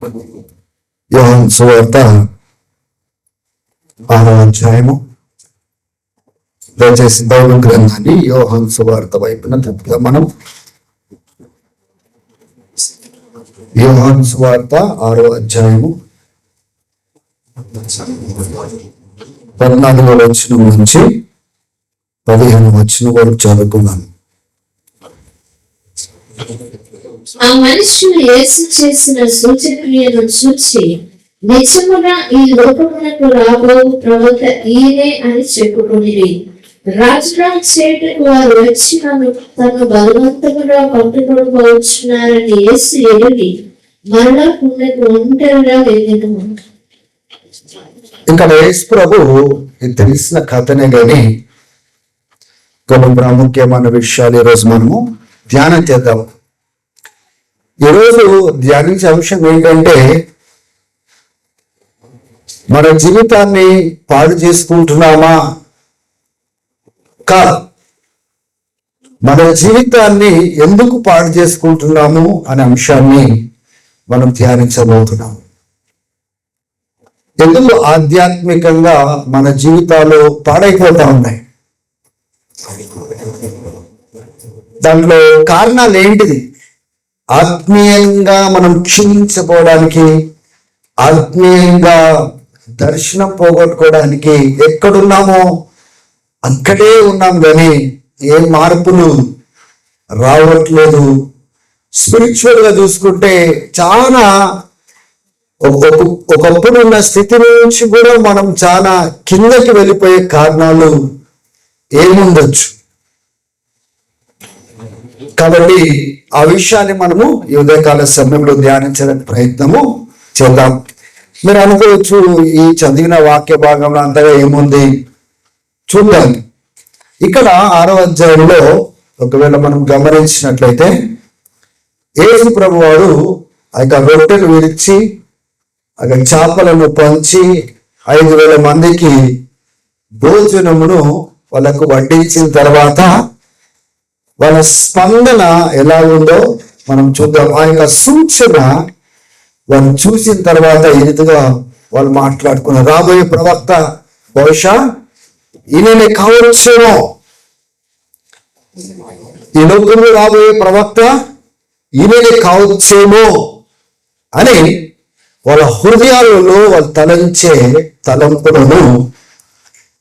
యోహాను సువార్త 6వ అధ్యాయము. దయచేసి బైబిల్ గ్రంథాన్ని యోహాను సువార్త వైపున తిప్పుగా మనం యోహాను సువార్త 6వ అధ్యాయము 14వ వచనం నుంచి 15వ వచనం వరకు చదువుకున్నాను. ఆ మనుషులు యేసు చేసిన సూచక్రియను చూసి నిజముగా ఈ లోకమునకు రాబోవు ప్రవక్త ఈయనే అని చెప్పుకునిరి. రాజుగా చేటుకు వారు వచ్చినను తను బలవంతముగా పట్టుకొనిపోవచ్చున్నారని యేసు ఎరిగి మరలా పుణ్యకు ఒంటరిగా వెళ్ళెను. ఇంకా యేసు ప్రభు ఇది తెలిసిన కథనే గాని కొన్ని ప్రాముఖ్యమైన విషయాలు ఈరోజు మనము ధ్యానం చేద్దాం. ఈరోజు ధ్యానించే అంశం ఏంటంటే, మన జీవితాన్ని పాడు చేసుకుంటున్నామా కాదు, మన జీవితాన్ని ఎందుకు పాడు చేసుకుంటున్నాము అనే అంశాన్ని మనం ధ్యానించబోతున్నాం. ఎందుకు ఆధ్యాత్మికంగా మన జీవితాలు పాడైపోతా ఉన్నాయి, దాంట్లో కారణాలు ఏంటిది? ఆత్మీయంగా మనం క్షీణించబోవడానికి, ఆత్మీయంగా దర్శనం పోగొట్టుకోవడానికి ఎక్కడున్నామో అక్కడే ఉన్నాం కానీ ఏ మార్పులు రావట్లేదు. స్పిరిచువల్ గా చూసుకుంటే చాలా ఒకప్పుడు ఉన్న స్థితి నుంచి కూడా మనం చాలా కిందకి వెళ్ళిపోయే కారణాలు ఏముండొచ్చు. కాబట్టి ఆ విషయాన్ని మనము ఈ ఉదయకాల సమయంలో ధ్యానించడానికి ప్రయత్నము చేద్దాం. మీరు అనుకోవచ్చు, ఈ చదివిన వాక్య భాగంలో అంతగా ఏముంది చూద్దాం. ఇక్కడ 6వ అధ్యాయంలో ఒకవేళ మనం గమనించినట్లయితే యేసు ప్రభు వారు ఆ యొక్క రొట్టెలు విరిచి ఆ చేపలను పంచి 5,000 మందికి భోజనమును వాళ్ళకు వడ్డించిన తర్వాత వాళ్ళ స్పందన ఎలా ఉందో మనం చూద్దాం. ఆ యొక్క సూచన వాళ్ళు చూసిన తర్వాత ఎదుగుగా వాళ్ళు మాట్లాడుకున్నారు. రాబోయే ప్రవక్త బహుశా ఈయననే కావచ్చేమో, ఈ లోకంలో రాబోయే ప్రవక్త ఈయననే కావచ్చేమో అని వాళ్ళ హృదయాలలో వాళ్ళు తలంచే తలంపులను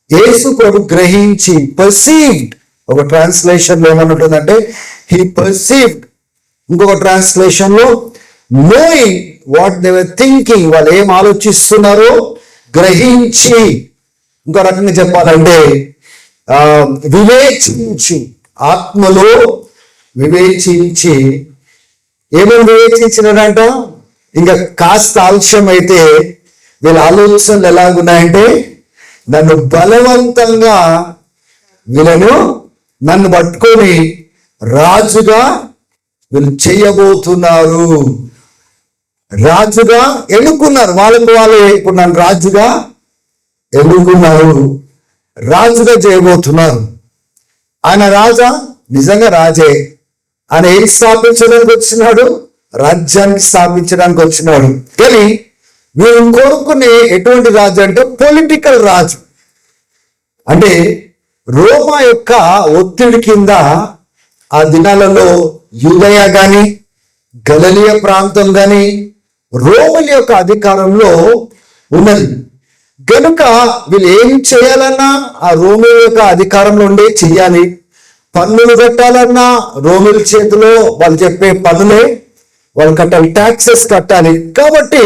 యేసు ప్రభు గ్రహించి, పర్సీవ్డ్, ఒక ట్రాన్స్లేషన్ లో ఏమనుంటుందంటే హీ పర్సీవ్డ్, ఇంకొక ట్రాన్స్లేషన్ లో knowing what they were thinking, వాళ్ళు ఏం ఆలోచిస్తున్నారో గ్రహించి, ఇంకో రకంగా చెప్పాలంటే వివేచించి, ఆత్మలో వివేచించి. ఏమేమి వివేచించినాడంట? ఇంకా కాస్త ఆలస్యం అయితే వీళ్ళ ఆలోచనలు ఎలాగున్నాయంటే, నన్ను బలవంతంగా వీళ్ళను నన్ను పట్టుకొని రాజుగా వీళ్ళు చేయబోతున్నారు. రాజుగా ఎన్నుకున్నారు, వాళ్ళకు వాళ్ళే ఇప్పుడు నన్ను రాజుగా ఎన్నుకున్నారు, రాజుగా చేయబోతున్నారు. ఆయన రాజా, నిజంగా రాజే. ఆయన ఏం స్థాపించడానికి వచ్చినాడు? రాజ్యాన్ని స్థాపించడానికి వచ్చినాడు. కానీ వీళ్ళు కోరుకునే ఎటువంటి రాజు అంటే పొలిటికల్ రాజు. అంటే రోమా యొక్క ఒత్తిడి కింద ఆ దినాలలో యూదయ గాని గలిలయ ప్రాంతం గాని రోమల యొక్క అధికారంలో ఉన్నది. కనుక వీళ్ళు ఏం చేయాలన్నా ఆ రోమిల యొక్క అధికారంలో ఉండే చెయ్యాలి. పన్నులు కట్టాలన్నా రోమిల చేతిలో వాళ్ళు చెప్పే పన్నులే వాళ్ళు కట్టాలి, ట్యాక్సెస్ కట్టాలి. కాబట్టి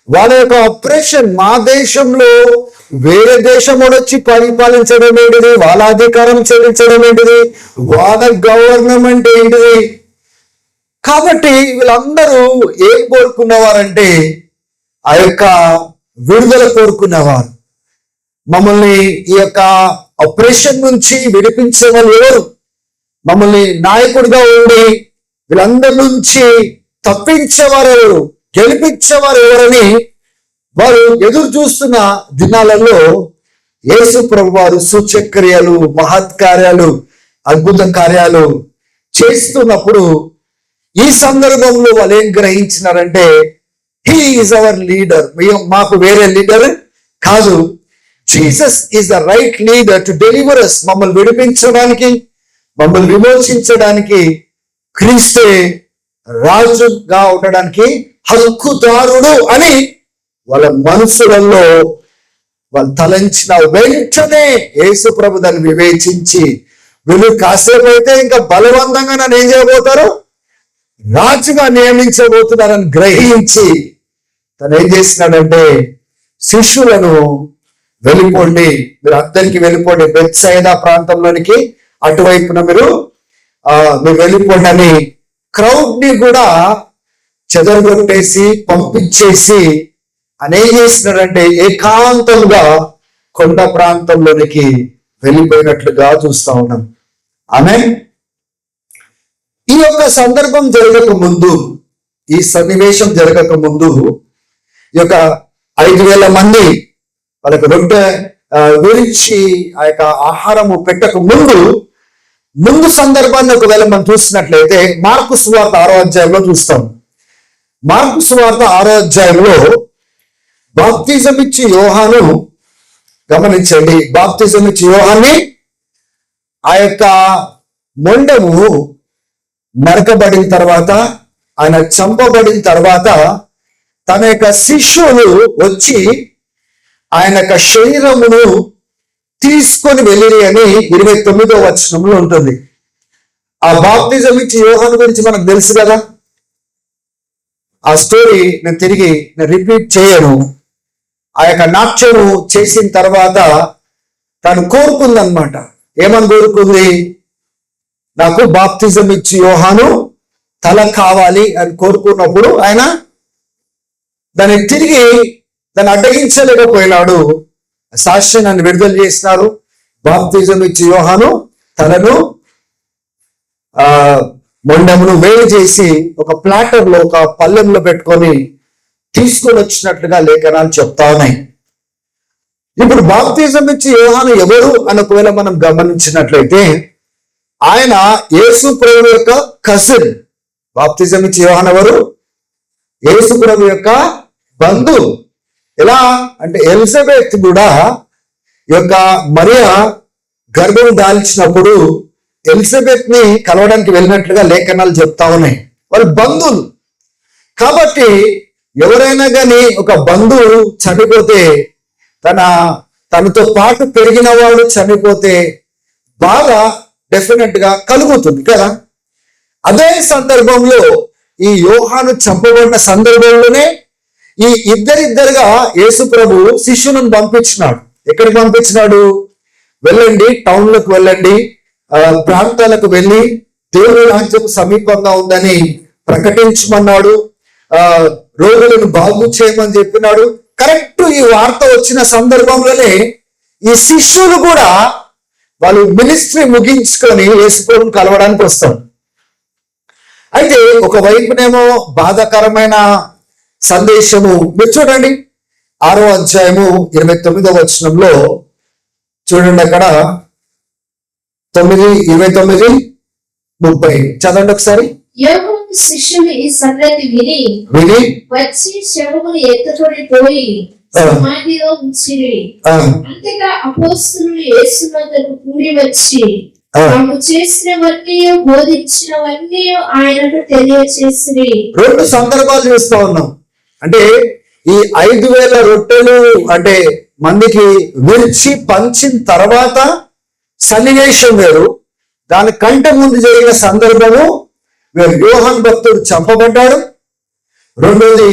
వాళ్ళ యొక్క ఆపరేషన్, మా దేశంలో వేరే దేశం వచ్చి పరిపాలించడం ఏంటిది, వాళ్ళ అధికారం చెల్లించడం ఏంటిది, వాళ్ళ గవర్నమెంట్ ఏంటిది. కాబట్టి వీళ్ళందరూ ఏం కోరుకున్నవారంటే ఆ యొక్క విడుదల కోరుకున్నవారు. మమ్మల్ని ఈ యొక్క ఆపరేషన్ నుంచి విడిపించే వాళ్ళు ఎవరు? మమ్మల్ని నాయకుడిగా ఉండి వీళ్ళందరి నుంచి తప్పించేవారు ఎవరు, గెలిపించేవారు ఎవరని వారు ఎదురు చూస్తున్న దినాలలో యేసు ప్రభు వారు సూచక్రియలు, మహత్కార్యాలు, అద్భుత కార్యాలు చేస్తున్నప్పుడు ఈ సందర్భంలో వాళ్ళు ఏం గ్రహించినారంటే, హీ ఈజ్ అవర్ లీడర్. మాకు వేరే లీడర్ కాదు. Jesus is the right leader to deliver us. మమ్మల్ని విడిపించడానికి, మమ్మల్ని విమోచించడానికి క్రీస్తే రాజుగా ఉండడానికి హక్కుదారుడు అని వాళ్ళ మనసులలో వాళ్ళు తలంచిన వెంటనే యేసు ప్రభు దాన్ని వివేచించి, వీళ్ళు కాసేపు అయితే ఇంకా బలవంతంగా నన్ను ఏం చేయబోతారు, రాజుగా నియమించబోతున్నారని గ్రహించి తను ఏం చేసినాడంటే, శిష్యులను వెళ్ళిపోండి, మీరు అందరికి వెళ్ళిపోండి, బెత్సైదా ప్రాంతంలోనికి అటువైపున మీరు వెళ్ళిపోండి అని క్రౌడ్ ని కూడా చెదరగొట్టేసి పంపించేసి అనేం చేసినాడంటే ఏకాంతంగా కొండ ప్రాంతంలోనికి వెళ్ళిపోయినట్లుగా చూస్తా ఉన్నాం. ఆమేన్. ఈ యొక్క సందర్భం జరగక ముందు, ఈ సన్నివేశం జరగక ముందు, ఈ యొక్క 5,000 మంది వాళ్ళకి రొట్టె గురించి ఆ యొక్క ఆహారము పెట్టక ముందు సందర్భాన్ని ఒకవేళ మనం చూసినట్లయితే మార్కు సువార్త 6వ అధ్యాయంలో చూస్తాం. మార్కు సువార్త 6వ అధ్యాయంలో బాప్తిజం ఇచ్చి యోహాను, గమనించండి, బాప్తిజం ఇచ్చి యోహాన్ని ఆ యొక్క మొండము నరకబడిన తర్వాత, ఆయన చంపబడిన తర్వాత తన యొక్క శిష్యులు వచ్చి ఆయన యొక్క శరీరమును తీసుకొని వెళ్ళి అని 29వ వచనంలో ఉంటుంది. ఆ బాప్తిజం ఇచ్చి యోహాను గురించి మనకు తెలుసు కదా. ఆ స్టోరీ నేను రిపీట్ చేయను. ఆ యొక్క నాట్యము చేసిన తర్వాత తను కోరుకుందనమాట. ఏమని కోరుకుంది? నాకు బాప్తిజం ఇచ్చి యోహాను తల కావాలి అని కోరుకున్నప్పుడు ఆయన దాన్ని అడ్డగించలేకపోయినాడు. శాస్త్రి నన్ను విడుదల చేసినారు. బాప్తిజం ఇచ్చి యోహాను తలను మొండమును వేలు చేసి ఒక ప్లాటర్లో, ఒక పళ్ళెంలో పెట్టుకొని తీసుకొని వచ్చినట్లుగా లేఖనాలు చెప్తా ఉన్నాయి. ఇప్పుడు బాప్తిజం ఇచ్చి యోహాను ఎవరు అని ఒకవేళ మనం గమనించినట్లయితే ఆయన యేసు ప్రభు యొక్క కజిన్. బాప్తిజం ఇచ్చి యోహాను ఎవరు? యేసు ప్రభు యొక్క బంధువు. ఎలా అంటే ఎలిజబెత్ కూడా యొక్క మరియా గర్భం దాల్చినప్పుడు ఎలిజబెత్ ని కలవడానికి వెళ్ళినట్లుగా లేఖనాలు చెప్తా ఉన్నాయి. వాళ్ళు బంధువులు కాబట్టి ఎవరైనా కానీ ఒక బంధువు చనిపోతే, తనతో పాటు పెరిగిన వాడు చనిపోతే బాధ డెఫినెట్ గా కలుగుతుంది కదా. అదే సందర్భంలో ఈ యోహాను చంపబడిన సందర్భంలోనే ఈ ఇద్దరిద్దరుగా యేసు ప్రభు శిష్యులను పంపించినాడు. ఎక్కడికి పంపించినాడు? వెళ్ళండి, టౌన్లకు వెళ్ళండి, ప్రాంతాలకు వెళ్ళి దేవుని రాజ్యం సమీపంగా ఉందని ప్రకటించమన్నాడు. రోగులను బాగు చేయమని చెప్పినాడు. కరెక్ట్ ఈ వార్త వచ్చిన సందర్భంలోనే ఈ శిష్యులు కూడా వాళ్ళు మినిస్ట్రీ ముగించుకొని యేసు ప్రభువుని కలవడానికి వస్తారు. అయితే ఒకవైపునేమో బాధాకరమైన సందేశము. మీరు చూడండి 6వ అధ్యాయము 29వ వచనంలో చూడండి, అక్కడ 9, 29, 30 చదవండి ఒకసారి. యోహాను శిష్యులు ఈ సంగతి విని వచ్చి శవమును ఎత్తుకొని పోయి సమాధిలో ఉంచిరి. అంతటా అపోస్తలులు యేసు వద్దకు కూడి వచ్చి తాము చేసినవన్నీ బోధించినవన్నీ ఆయనకు తెలియచేసిరి. 2 సందర్భాలు చూస్తా ఉన్నాం. అంటే ఈ 5,000 రొట్టెలు అంటే మందికి విరిచి పంచిన తర్వాత సన్నివేశం వేరు. దానికంటే ముందు జరిగిన సందర్భము వేరు. యోహాను భక్తుడు చంపబడ్డాడు. రెండోది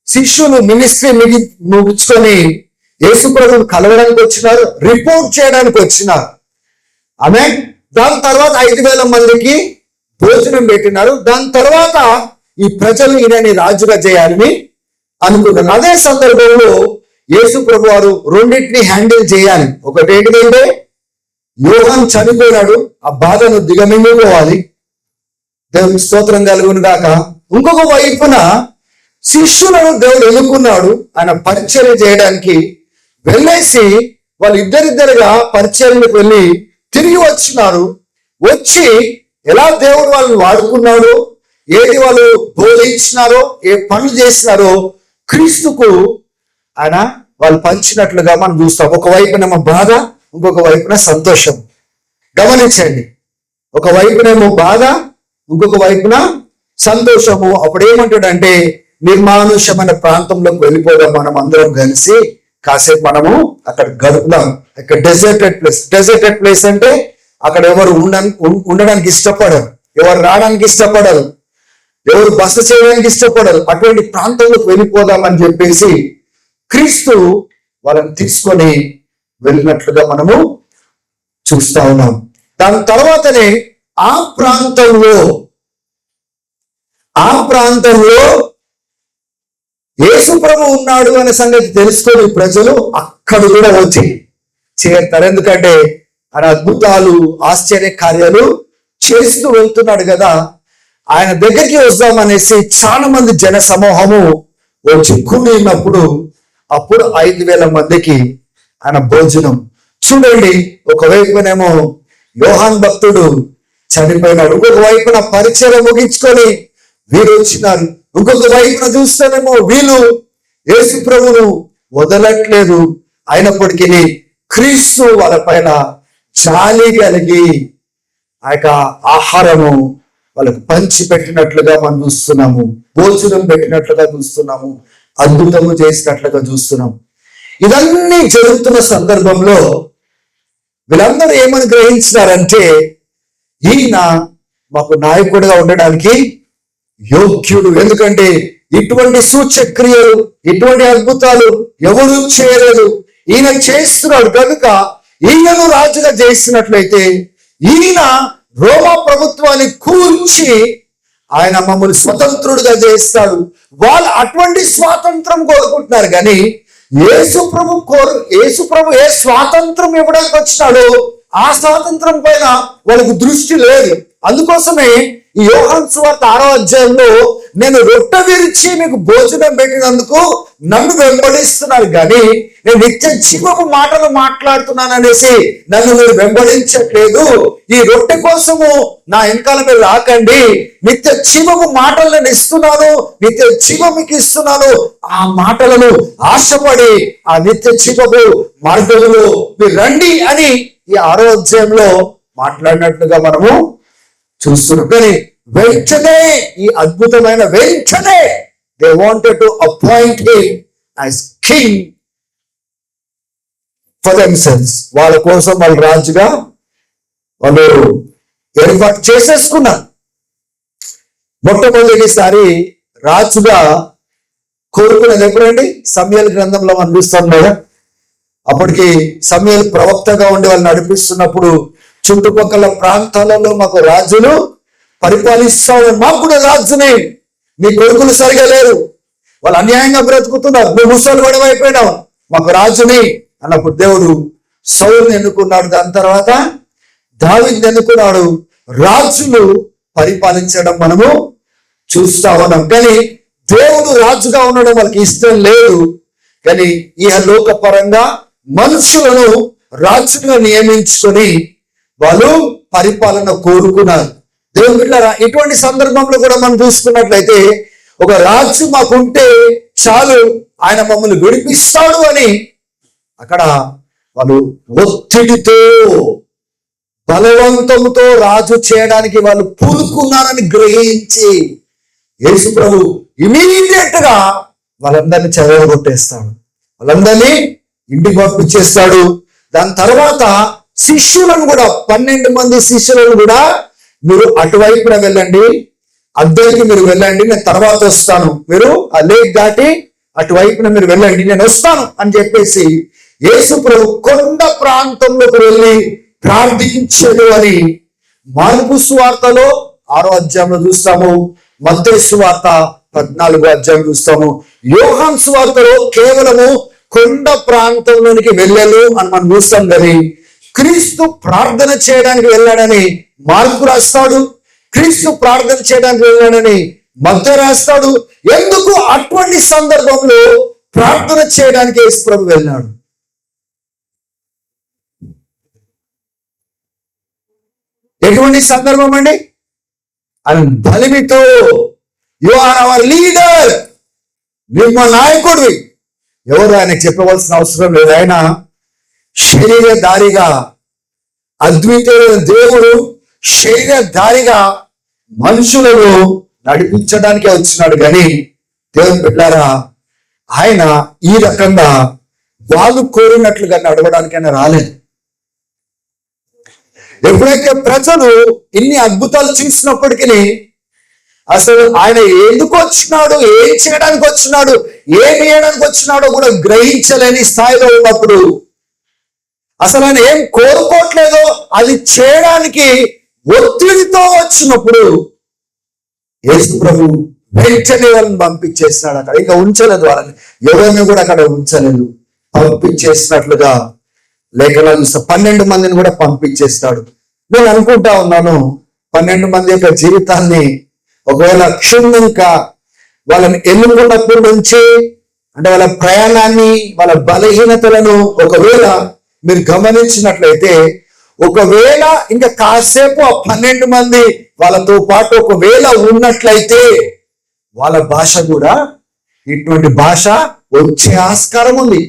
శిష్యులు మినిస్ట్రీ ముగించుకొని యేసు ప్రభువును కలవడానికి వచ్చినారు, రిపోర్ట్ చేయడానికి వచ్చినారు. ఆమె దాని తర్వాత 5,000 మందికి భోజనం పెట్టినారు. దాని తర్వాత ఈ ప్రజలు ఈయనని రాజుగా చేయాలని అనుకున్నారు. అదే సందర్భంలో యేసు ప్రభు వారు రెండింటిని హ్యాండిల్ చేయాలి. ఒకటి ఏంటంటే యోహాను చనిపోయినాడు, ఆ బాధను దిగమింగిపోవాలి, దేవుని స్తోత్రం కలుగును గాక. ఇంకొక వైపున శిష్యులను దేవుడు ఎన్నుకున్నాడు ఆయన పరిచర్య చేయడానికి. వెళ్ళేసి వాళ్ళు ఇద్దరిద్దరుగా పరిచర్యలకు వెళ్ళి తిరిగి వచ్చినారు. వచ్చి ఎలా దేవుడు వాళ్ళని వాడుకున్నాడో, ఏది వాళ్ళు బోధించినారో, ఏ పనులు చేసినారో క్రీస్తుకు ఆయన వాళ్ళు పంచినట్లుగా మనం చూస్తాం. ఒకవైపునేమో బాధ, ఇంకొక వైపున సంతోషం. గమనించండి, ఒక వైపునేమో బాధ, ఇంకొక వైపున సంతోషము. అప్పుడు ఏమంటాడంటే, నిర్మానుష్యమైన ప్రాంతంలోకి వెళ్ళిపోదాం మనం అందరం కలిసి, కాసేపు మనము అక్కడ గడుపుదాం. అక్కడ డెజర్టెడ్ ప్లేస్ అంటే అక్కడ ఎవరు ఉండడానికి ఇష్టపడరు, ఎవరు రావడానికి ఇష్టపడరు, ఎవరు బస చేయడానికి ఇష్టపడరు. అటువంటి ప్రాంతంలోకి వెళ్ళిపోదామని చెప్పేసి క్రీస్తు వాళ్ళని తీసుకొని వెళ్ళినట్లుగా మనము చూస్తా ఉన్నాం. దాని తర్వాతనే ఆ ప్రాంతంలో యేసు ప్రభు ఉన్నాడు అనే సంగతి తెలుసుకొని ప్రజలు అక్కడ కూడా వచ్చి చేరుతారు. ఎందుకంటే ఆయన అద్భుతాలు, ఆశ్చర్య కార్యాలు చేస్తూ వెళ్తున్నాడు కదా. ఆయన దగ్గరికి వస్తామనేసి చాలా మంది జన సమూహము వచ్చి కూడినప్పుడు అప్పుడు 5,000 మందికి ఆయన భోజనం. చూడండి, ఒకవైపునేమో యోహాన్ భక్తుడు చనిపోయినాడు, ఇంకొక వైపున పరిచయం ముగించుకొని వీరు వచ్చినారు, ఇంకొక వైపున చూస్తేనేమో వీళ్ళు యేసు ప్రభువును వదలట్లేదు. అయినప్పటికీ క్రీస్తు వాళ్ళ పైన జాలి కలిగి ఆ యొక్క ఆహారము వాళ్ళకు పంచి పెట్టినట్లుగా మనం చూస్తున్నాము, భోజనం పెట్టినట్లుగా చూస్తున్నాము, అద్భుతము చేసినట్లుగా చూస్తున్నాం. ఇవన్నీ జరుగుతున్న సందర్భంలో వీళ్ళందరూ ఏమని గ్రహించినారంటే, ఈయన మాకు నాయకుడిగా ఉండడానికి యోగ్యుడు. ఎందుకంటే ఇటువంటి సూచక్రియలు, ఇటువంటి అద్భుతాలు ఎవరు చేయలేదు, ఈయన చేస్తున్నాడు కనుక ఈయనను రాజుగా చేసినట్లయితే ఈయన రోమా ప్రభుత్వాన్ని కూల్చి ఆయన మమ్మల్ని స్వతంత్రుడిగా చేస్తాడు. వాళ్ళు అటువంటి స్వాతంత్రం కోరుకుంటున్నారు. కానీ యేసు ప్రభు ఏ స్వాతంత్రం ఇవ్వడానికి వచ్చినాడో ఆ స్వాతంత్రం పైన వాళ్ళకు దృష్టి లేదు. అందుకోసమే ఈ యోహాను సువార్త 6వ అధ్యాయంలో నేను రొట్టె విరిచి మీకు భోజనం పెట్టినందుకు నన్ను వెంబడిస్తున్నారు, కానీ నేను నిత్య జీవపు మాటలు మాట్లాడుతున్నాను అనేసి నన్ను మీరు వెంబడించట్లేదు. ఈ రొట్టె కోసము నా వెనకాల మీరు రాకండి, నిత్య జీవపు మాటలు నేను ఇస్తున్నాను, నిత్య జీవం మీకు ఇస్తున్నాను. ఆ మాటలను ఆశపడి ఆ నిత్య జీవపు మార్గంలో మీరు రండి అని ఈ 6వ అధ్యాయంలో మాట్లాడినట్లుగా మనము చూస్తున్నాం. కానీ వెంటనే ఈ అద్భుతమైన వెంటనే they wanted to appoint him as king for themselves. వాళ్ళ కోసం వాళ్ళు రాజుగా వాళ్ళు ఏర్పాటు చేసేసుకున్నారు. మొట్టమొదటిసారి రాజుగా కోరుకునేది ఎప్పుడండి? సమూయేలు గ్రంథంలో మనం చూస్తాం కదా. అప్పటికి సమూయేలు ప్రవక్తగా ఉండి వాళ్ళు నడిపిస్తున్నప్పుడు చుట్టుపక్కల ప్రాంతాలలో మాకు రాజులు పరిపాలిస్తాడు, మాకు కూడా రాజుని, మీ కొడుకులు సరిగా లేరు, వాళ్ళు అన్యాయంగా బ్రతుకుతున్నారు, నువ్వు ముసలి గొడవైపోయినావు, మాకు రాజుని అన్నప్పుడు దేవుడు సౌలుని ఎన్నుకున్నాడు. దాని తర్వాత దావీదుని ఎన్నుకున్నాడు. రాజులు పరిపాలించడం మనము చూస్తా ఉన్నాం. కానీ దేవుడు రాజుగా ఉండడం వాళ్ళకి ఇష్టం లేదు. కానీ లోక పరంగా మనుషులను రాజుగా నియమించుకొని వాళ్ళు పరిపాలన కోరుకున్నారు. దేవుని బిడ్డలారా, ఇటువంటి సందర్భంలో కూడా మనం చూసుకున్నట్లయితే ఒక రాజు మాకుంటే చాలు, ఆయన మమ్మల్ని విడిపిస్తాడు అని అక్కడ వాళ్ళు ఒత్తిడితో బలవంతంతో రాజు చేయడానికి వాళ్ళు పూనుకున్నారని గ్రహించి యేసు ప్రభు ఇమీడియట్ గా వాళ్ళందరినీ చెదరగొట్టేస్తాడు, వాళ్ళందరినీ ఇంటికి పంపించేస్తాడు. దాని తర్వాత శిష్యులను కూడా 12 మంది శిష్యులను కూడా మీరు అటువైపున వెళ్ళండి, అద్దరికి మీరు వెళ్ళండి, నేను తర్వాత వస్తాను, మీరు ఆ లేక్ దాటి అటువైపున మీరు వెళ్ళండి, నేను వస్తాను అని చెప్పేసి యేసు ప్రభు కొండ ప్రాంతంలోకి వెళ్ళి ప్రార్థించడు అని మార్కు సువార్తలో 6వ అధ్యాయంలో చూస్తాము, మత్తయి సువార్త 14వ అధ్యాయం చూస్తాము. యోహాను సువార్తలో కేవలము కొండ ప్రాంతంలోనికి వెళ్ళలు అని మనం చూస్తాం. కానీ క్రీస్తు ప్రార్థన చేయడానికి వెళ్ళాడని మార్కు రాస్తాడు, క్రీస్తు ప్రార్థన చేయడానికి వెళ్ళాడని మత్తయి రాస్తాడు. ఎందుకు అటువంటి సందర్భంలో ప్రార్థన చేయడానికి యేసు ప్రభు వెళ్ళాడు? ఎటువంటి సందర్భం అండి? అని బలిమితో, యు ఆర్ అవర్ లీడర్, నువ్వు మా నాయకుడివి. ఎవరు ఆయనకు చెప్పవలసిన అవసరం లేదు. ఆయన శరీరధారిగా, అద్వితీయ దేవుడు శరీరధారిగా మనుషులను నడిపించడానికే వచ్చినాడు. కానీ దేవుని బిడ్డలారా, ఆయన ఈ రకంగా వాళ్ళు కోరినట్లుగా నడవడానికైనా రాలేదు. ఎప్పుడైతే ప్రజలు ఇన్ని అద్భుతాలు చూసినప్పటికీ అసలు ఆయన ఎందుకు వచ్చినాడు, ఏం చేయడానికి వచ్చినాడు, ఏం చేయడానికి వచ్చినాడో కూడా గ్రహించలేని స్థాయిలో ఉన్నప్పుడు, అసలు ఆయన ఏం కోరుకోవట్లేదో అది చేయడానికి ఒత్తిడితో వచ్చినప్పుడు యేసు ప్రభు వెంటనే వాళ్ళని పంపించేస్తున్నాడు. అక్కడ ఇంకా ఉంచలేదు, వాళ్ళని ఎవరిని కూడా అక్కడ ఉంచలేదు. పంపించేసినట్లుగా లేఖనాలు 12 మందిని కూడా పంపించేస్తాడు. నేను అనుకుంటా ఉన్నాను, 12 మంది యొక్క జీవితాన్ని ఒకవేళ క్షుణ్ణంగా వాళ్ళని ఎన్నుకున్నప్పటి నుంచి, అంటే వాళ్ళ ప్రయాణాన్ని, వాళ్ళ బలహీనతలను ఒకవేళ మీరు గమనించినట్లయితే, ఒకవేళ ఇంకా కాసేపు ఆ 12 మంది వాళ్ళతో పాటు ఒకవేళ ఉన్నట్లయితే వాళ్ళ భాష కూడా ఇటువంటి భాష వచ్చే ఆస్కారం ఉంది.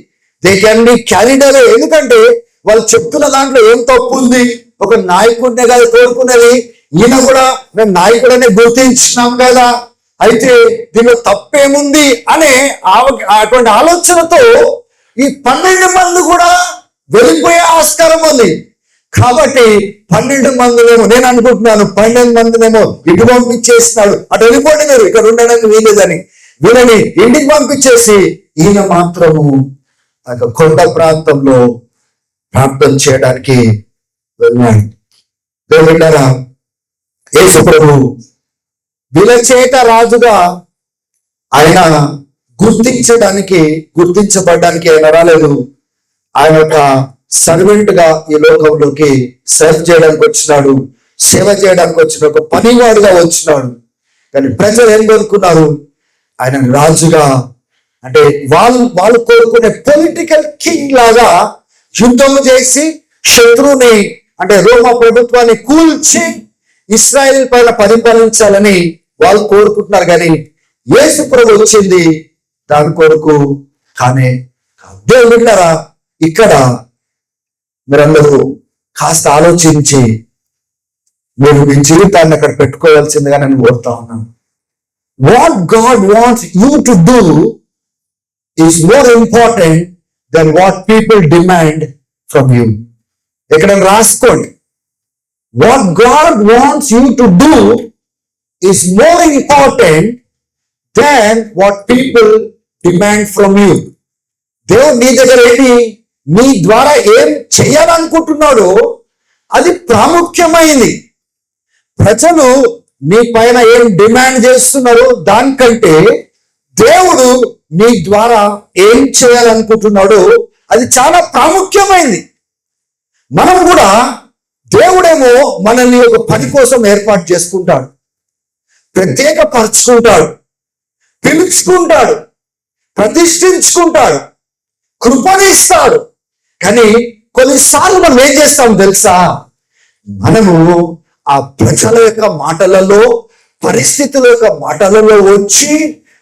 They can be carried away. ఎందుకంటే వాళ్ళు చెప్తున్న దాంట్లో ఏం తప్పు ఉంది? ఒక నాయకుడినే కదా కోరుకునేది, ఈయన కూడా మేము నాయకుడనే గుర్తించినాం కదా, అయితే దీనిలో తప్పేముంది అనే అటువంటి ఆలోచనతో ఈ 12 మంది కూడా వెళ్ళిపోయే ఆస్కారం ఉంది. కాబట్టి 12 మందినేమో, నేను అనుకుంటున్నాను 12 మందినేమో ఇటు పంపించేస్తున్నాడు, అటు వెళ్ళిపోండి మీరు, ఇక్కడ ఉండడానికి వీలేదని వీళ్ళని ఇంటికి పంపించేసి ఈయన మాత్రము కొండ ప్రాంతంలో ప్రార్థన చేయడానికి వెళ్ళాడు. వెళ్ళారా? యేసు ప్రభు వీళ్ళ చేత రాజుగా ఆయన గుర్తించబడ్డానికి ఆయన రాలేదు. ఆయన ఒక సర్వెంట్ గా ఈ లోకంలోకి సర్వ్ చేయడానికి వచ్చినాడు, సేవ చేయడానికి వచ్చిన ఒక పనివాడుగా వచ్చినాడు. కానీ ప్రజలు ఏం కోరుకున్నారు? ఆయన రాజుగా, అంటే వాళ్ళు కోరుకునే పొలిటికల్ కింగ్ లాగా యుద్ధం చేసి శత్రువుని, అంటే రోమా ప్రభుత్వాన్ని కూల్చి ఇశ్రాయేల్ పైన పరిపాలించాలని వాళ్ళు కోరుకుంటున్నారు. కానీ యేసు ప్రభు వచ్చింది దాని కొరకు కానే. దేవుడు విన్నారా? ఇక్కడ మీరందరూ కాస్త ఆలోచించి మీరు మీ జీవితాన్ని అక్కడ పెట్టుకోవాల్సిందిగా నేను కోరుతా ఉన్నాను. What God wants you to do is more important than what people demand from you. ఇక్కడ రాసుకోండి. What God wants you to do is more important than what people demand from you. దేవుడు నీ దగ్గర ఏంటి, నీ ద్వారా ఏం చేయాలనుకుంటున్నాడో అది ప్రాముఖ్యమైంది. ప్రజలు నీ పైన ఏం డిమాండ్ చేస్తున్నారో దానికంటే దేవుడు నీ ద్వారా ఏం చేయాలనుకుంటున్నాడో అది చాలా ప్రాముఖ్యమైంది. మనం కూడా, దేవుడేమో మనల్ని ఒక పని కోసం ఏర్పాటు చేసుకుంటాడు, ప్రత్యేకపరుచుకుంటాడు, పిలుచుకుంటాడు, ప్రతిష్ఠించుకుంటాడు, కృపణిస్తాడు. కానీ కొన్నిసార్లు మనం ఏం చేస్తాం తెలుసా? మనము ఆ ప్రజల యొక్క మాటలలో, పరిస్థితుల యొక్క మాటలలో వచ్చి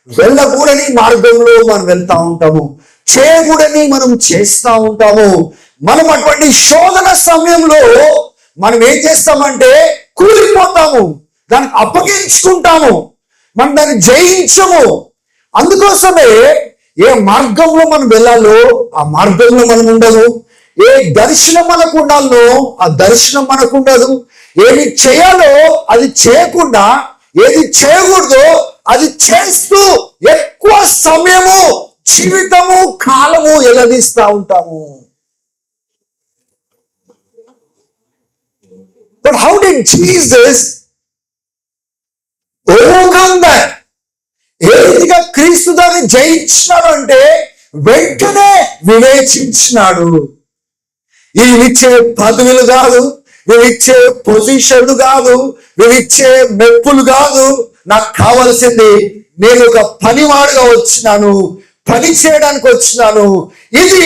వెళ్ళకూడని మార్గంలో మనం వెళ్తా ఉంటాము, చేయకూడని మనం చేస్తూ ఉంటాము. మనం అటువంటి శోధన సమయంలో మనం ఏం చేస్తామంటే కూలిపోతాము, దానికి అప్పగించుకుంటాము, మనం దాన్ని జయించము. అందుకోసమే ఏ మార్గంలో మనం వెళ్ళాలో ఆ మార్గంలో మనం ఉండదు, ఏ దర్శనం మనకు ఉండాలో ఆ దర్శనం మనకు ఉండదు, ఏది చేయాలో అది చేయకుండా ఏది చేయకూడదో అది చేస్తూ ఎక్కువ సమయము, జీవితము, కాలము ఎలదీస్తా ఉంటాము. But how did Jesus overcome that? ఏ రీతిగా క్రీస్తు దాన్ని జయించినాడు అంటే వెంటనే వివేచించినాడు. వీళ్ళిచ్చే పదవులు కాదు, వీళ్ళిచ్చే పొజిషన్లు కాదు, వీళ్ళిచ్చే మెప్పులు కాదు, నాకు కావాల్సింది నేను ఒక పనివాడుగా వచ్చినాను, పని చేయడానికి వచ్చినాను. ఇది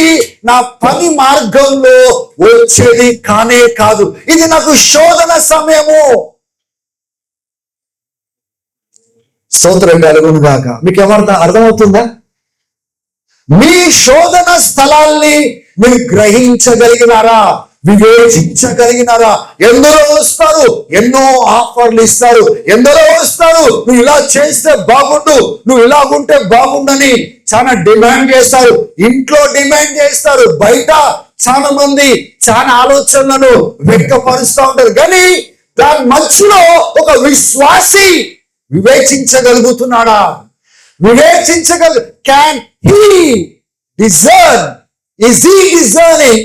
నా పని మార్గంలో వచ్చేది కానే కాదు, ఇది నాకు శోధన సమయము. స్తోత్రం కలుగును గాక. మీకు ఏమర్థం అర్థమవుతుందా? మీ శోధన స్థలాల్ని మీరు గ్రహించగలిగినారా, వివేచించగలిగినారా? ఎందరో వస్తారు, ఎన్నో ఆఫర్లు ఇస్తారు, ఎందరో వస్తారు, నువ్వు ఇలా చేస్తే బాగుండు, నువ్వు ఇలాగుంటే బాగుండని చాలా డిమాండ్ చేస్తారు. ఇంట్లో డిమాండ్ చేస్తారు, బయట చాలా మంది చాలా ఆలోచనలను వ్యక్తపరుస్తూ ఉంటారు. కానీ దాని మధ్యలో ఒక విశ్వాసి వివేచించగలుగుతున్నాడా? Can he discern? Is he discerning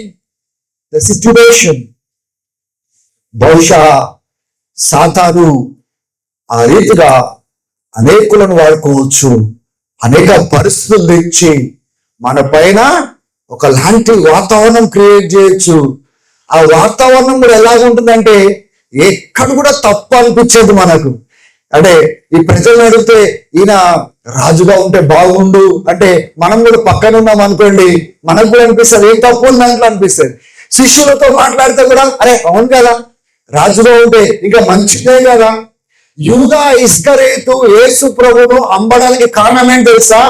the situation? బహుశా సాతాను ఆ రీతిగా అనేకులను వాడుకోవచ్చు. అనేక పరిస్థితులు తెచ్చి మన పైన ఒకలాంటి వాతావరణం క్రియేట్ చేయొచ్చు. ఆ వాతావరణం కూడా ఎలాగుంటుందంటే ఎక్కడ కూడా తప్పు అనిపించేది మనకు. అంటే ఈ ప్రజలను అడిగితే ఈయన రాజుగా ఉంటే బాగుండు అంటే మనం కూడా పక్కన ఉన్నాం అనుకోండి, మనకు కూడా అనిపిస్తుంది ఏం తప్పు ఉంది దాంట్లో అనిపిస్తుంది. శిష్యులతో మాట్లాడితే కూడా అరే అవును కదా, రాజుగా ఉంటే ఇంకా మంచిదే కదా. యూదా ఇస్కరేతు యేసు ప్రభువును అమ్మడానికి కారణం ఏంటి తెలుసా?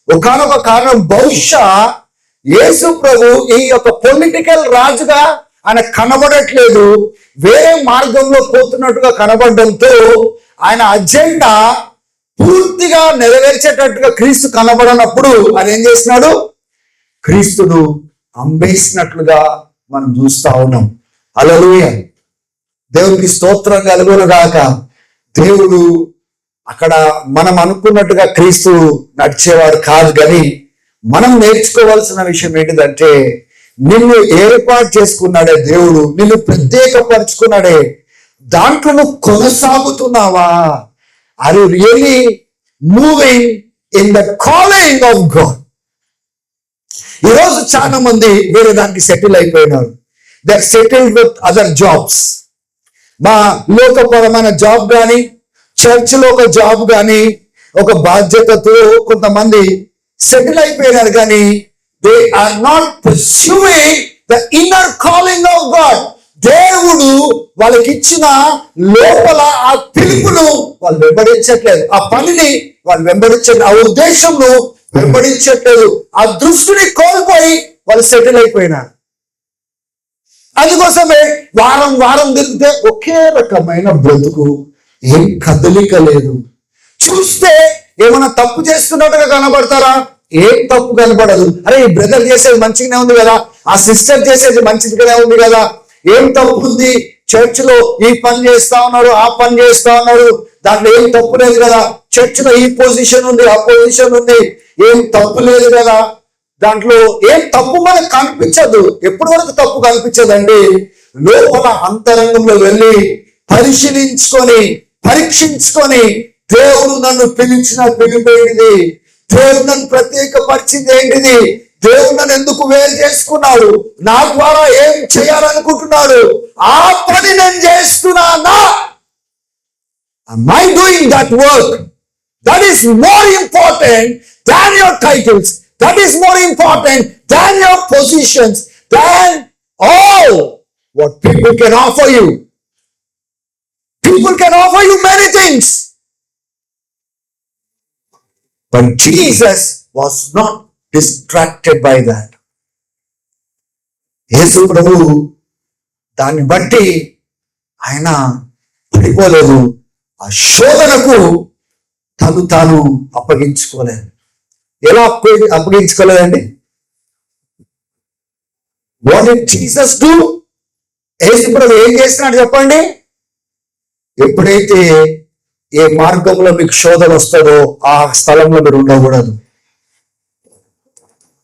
ఒకానొక కారణం బహుశా యేసు ప్రభు ఈ యొక్క పొలిటికల్ రాజుగా ఆయన కనబడట్లేదు, వేరే మార్గంలో పోతున్నట్టుగా కనబడడంతో ఆయన అజెండా పూర్తిగా నెరవేర్చేటట్టుగా క్రీస్తు కనబడనప్పుడు ఆయన ఏం చేసినాడు? క్రీస్తును అమ్మేసినట్లుగా మనం చూస్తా ఉన్నాం. హల్లెలూయా, దేవునికి స్తోత్రం కలుగును గాక. దేవుడు అక్కడ మనం అనుకున్నట్టుగా క్రీస్తు నడిచేవాడు కాదు. కానీ మనం నేర్చుకోవాల్సిన విషయం ఏంటిదంటే, నిన్ను ఏర్పాటు చేసుకున్నాడే దేవుడు, నిన్ను ప్రత్యేకపరుచుకున్నాడే, దాంట్లో నువ్వు కొనసాగుతున్నావా? Are you really moving in the calling of God? ఈరోజు చాలా మంది వేరే దానికి సెటిల్ అయిపోయినారు. They are settled with other jobs. మా లోకపరమైన జాబ్ కానీ, చర్చిలో ఒక జాబ్ కానీ, ఒక బాధ్యతతో కొంతమంది సెటిల్ అయిపోయినారు. కానీ they are not pursuing the inner calling of God. దేవుడు వాళ్ళకి ఇచ్చిన లోపల ఆ పిలుపును వాళ్ళు వెంబడించట్లేదు, ఆ పనిని వాళ్ళు వెంబడించట్లేదు, ఆ ఉద్దేశంను వెంబడించట్లేదు, ఆ దృష్టిని కోల్పోయి వాళ్ళు సెటిల్ అయిపోయినారు. అందుకోసమే వారం వారం తిరిగితే ఒకే రకమైన బ్రతుకు, ఏం కదలిక లేదు. చూస్తే ఏమైనా తప్పు చేస్తున్నట్టుగా కనబడతారా? ఏం తప్పు కనబడదు. అరే ఈ బ్రదర్ చేసేది మంచిగానే ఉంది కదా, ఆ సిస్టర్ చేసేది మంచిగానే ఉంది కదా, ఏం తప్పు ఉంది? చర్చిలో ఈ పని చేస్తా ఉన్నారు, ఆ పని చేస్తా ఉన్నారు, దాంట్లో ఏం తప్పు లేదు కదా. చర్చిలో ఈ పొజిషన్ ఉంది, ఆ పొజిషన్ ఉంది, ఏం తప్పు లేదు కదా. దాంట్లో ఏం తప్పు మనకు కనిపించదు. ఎప్పటి వరకు తప్పు కనిపించదండి? లోపల అంతరంగంలో వెళ్ళి పరిశీలించుకొని పరీక్షించుకొని, దేవుడు నన్ను పిలిచిన పిలుపు ఏంటిది? దేవుడు నన్ను ప్రత్యేకపరిచింది ఏంటిది? దేవుడు నన్ను ఎందుకు వేరు చేసుకున్నాడు? నా ద్వారా ఏం చేయాలనుకుంటున్నాడు? ఆ పని నేను చేస్తున్నానా? Am I doing that work? That is more important than your titles. That is more important than your positions, than all what people can offer you. People can offer you many things. But Jesus was not distracted by that. యేసు ప్రభు దాన్ని బట్టి ఆయన పడిపోలేదు. ఆ శోధనకు తాను అప్పగించుకోలేదు. ఎలా అప్పగించుకోలేదండి? What did Jesus do? యేసు ప్రభు ఏం చేస్తున్నాడు చెప్పండి? ఎప్పుడైతే ఏ మార్గంలో మీకు శోధన వస్తుందో ఆ స్థలంలో మీరు ఉండకూడదు.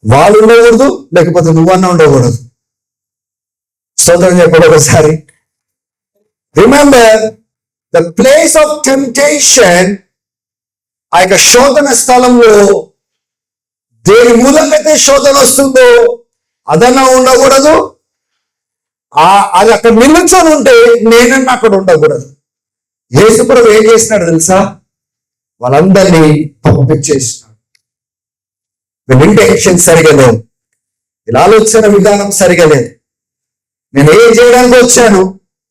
వాళ్ళు ఉండకూడదు, లేకపోతే నువ్వన్నా ఉండకూడదు. సోదరుని చెప్పండి ఒకసారి. Remember the place of temptation. ఆ యొక్క శోధన స్థలంలో దేని మూలంగా అయితే శోధన వస్తుందో అదన్నా ఉండకూడదు. అది అక్కడ నిలుచొని ఉంటే నేనన్నా అక్కడ ఉండకూడదు. యేసుప్రభు ఏం చేసినాడు తెలుసా? వాళ్ళందరినీ పంపించేసినాడు. వీళ్ళ ఇంటెన్షన్ సరిగా లేదు, వీళ్ళ ఆలోచన విధానం సరిగా లేదు. నేను ఏం చేయడానికి వచ్చాను,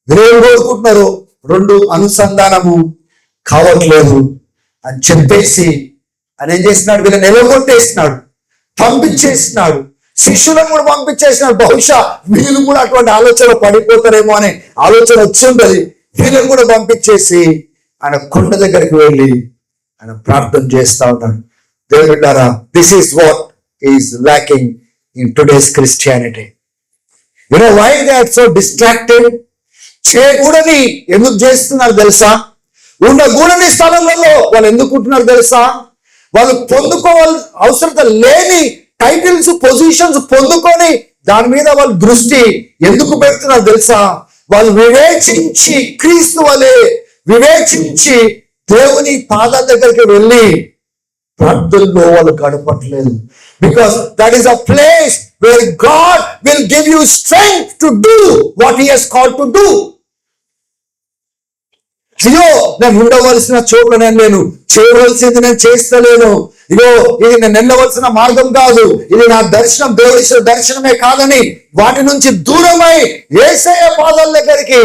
వీరేం కోరుకుంటున్నారు, రెండు అనుసంధానము కావట్లేదు అని చెప్పేసి ఆయన ఏం చేసినాడు? వీళ్ళని నిలగొట్టేసినాడు. పంపించేసినాడు, శిష్యులను కూడా పంపించేసినాడు. బహుశా వీళ్ళు కూడా అటువంటి ఆలోచన పడిపోతారేమో అనే ఆలోచన వచ్చి ఉంటుంది. వీళ్ళని కూడా పంపించేసి ఆయన కొండ దగ్గరికి వెళ్ళి ఆయన ప్రార్థన చేస్తా ఉన్నాడు. దేవుడారా, this is what is lacking in today's Christianity. You know why they are so distracted? చేయకూడని ఎందుకు చేస్తున్నారు తెలుసా? ఉండకూడని స్థలంలో వాళ్ళు ఎందుకు ఉంటున్నారు తెలుసా? వాళ్ళు పొందుకోవాలి అవసరత లేని టైటిల్స్, పొజిషన్స్ పొందుకొని దాని మీద వాళ్ళ దృష్టి ఎందుకు పెడుతున్నారు తెలుసా? వాళ్ళు వివేచించి, క్రీస్తు వలె వివేచించి దేవుని పాదాల దగ్గరికి వెళ్ళి ప్రార్థనలో వాళ్ళు గడపట్లేదు. Because that is a place where God will give you strength to do what he has called to do. అయ్యో, నేను ఉండవలసిన చోట్ల నేను చేయవలసింది నేను చేస్తలేను, ఇగో ఇది నేను వెళ్ళవలసిన మార్గం కాదు, ఇది నా దర్శనం, దేవుడి దర్శనమే కాదని వాటి నుంచి దూరమై యేసయ్య పాదాల దగ్గరికి,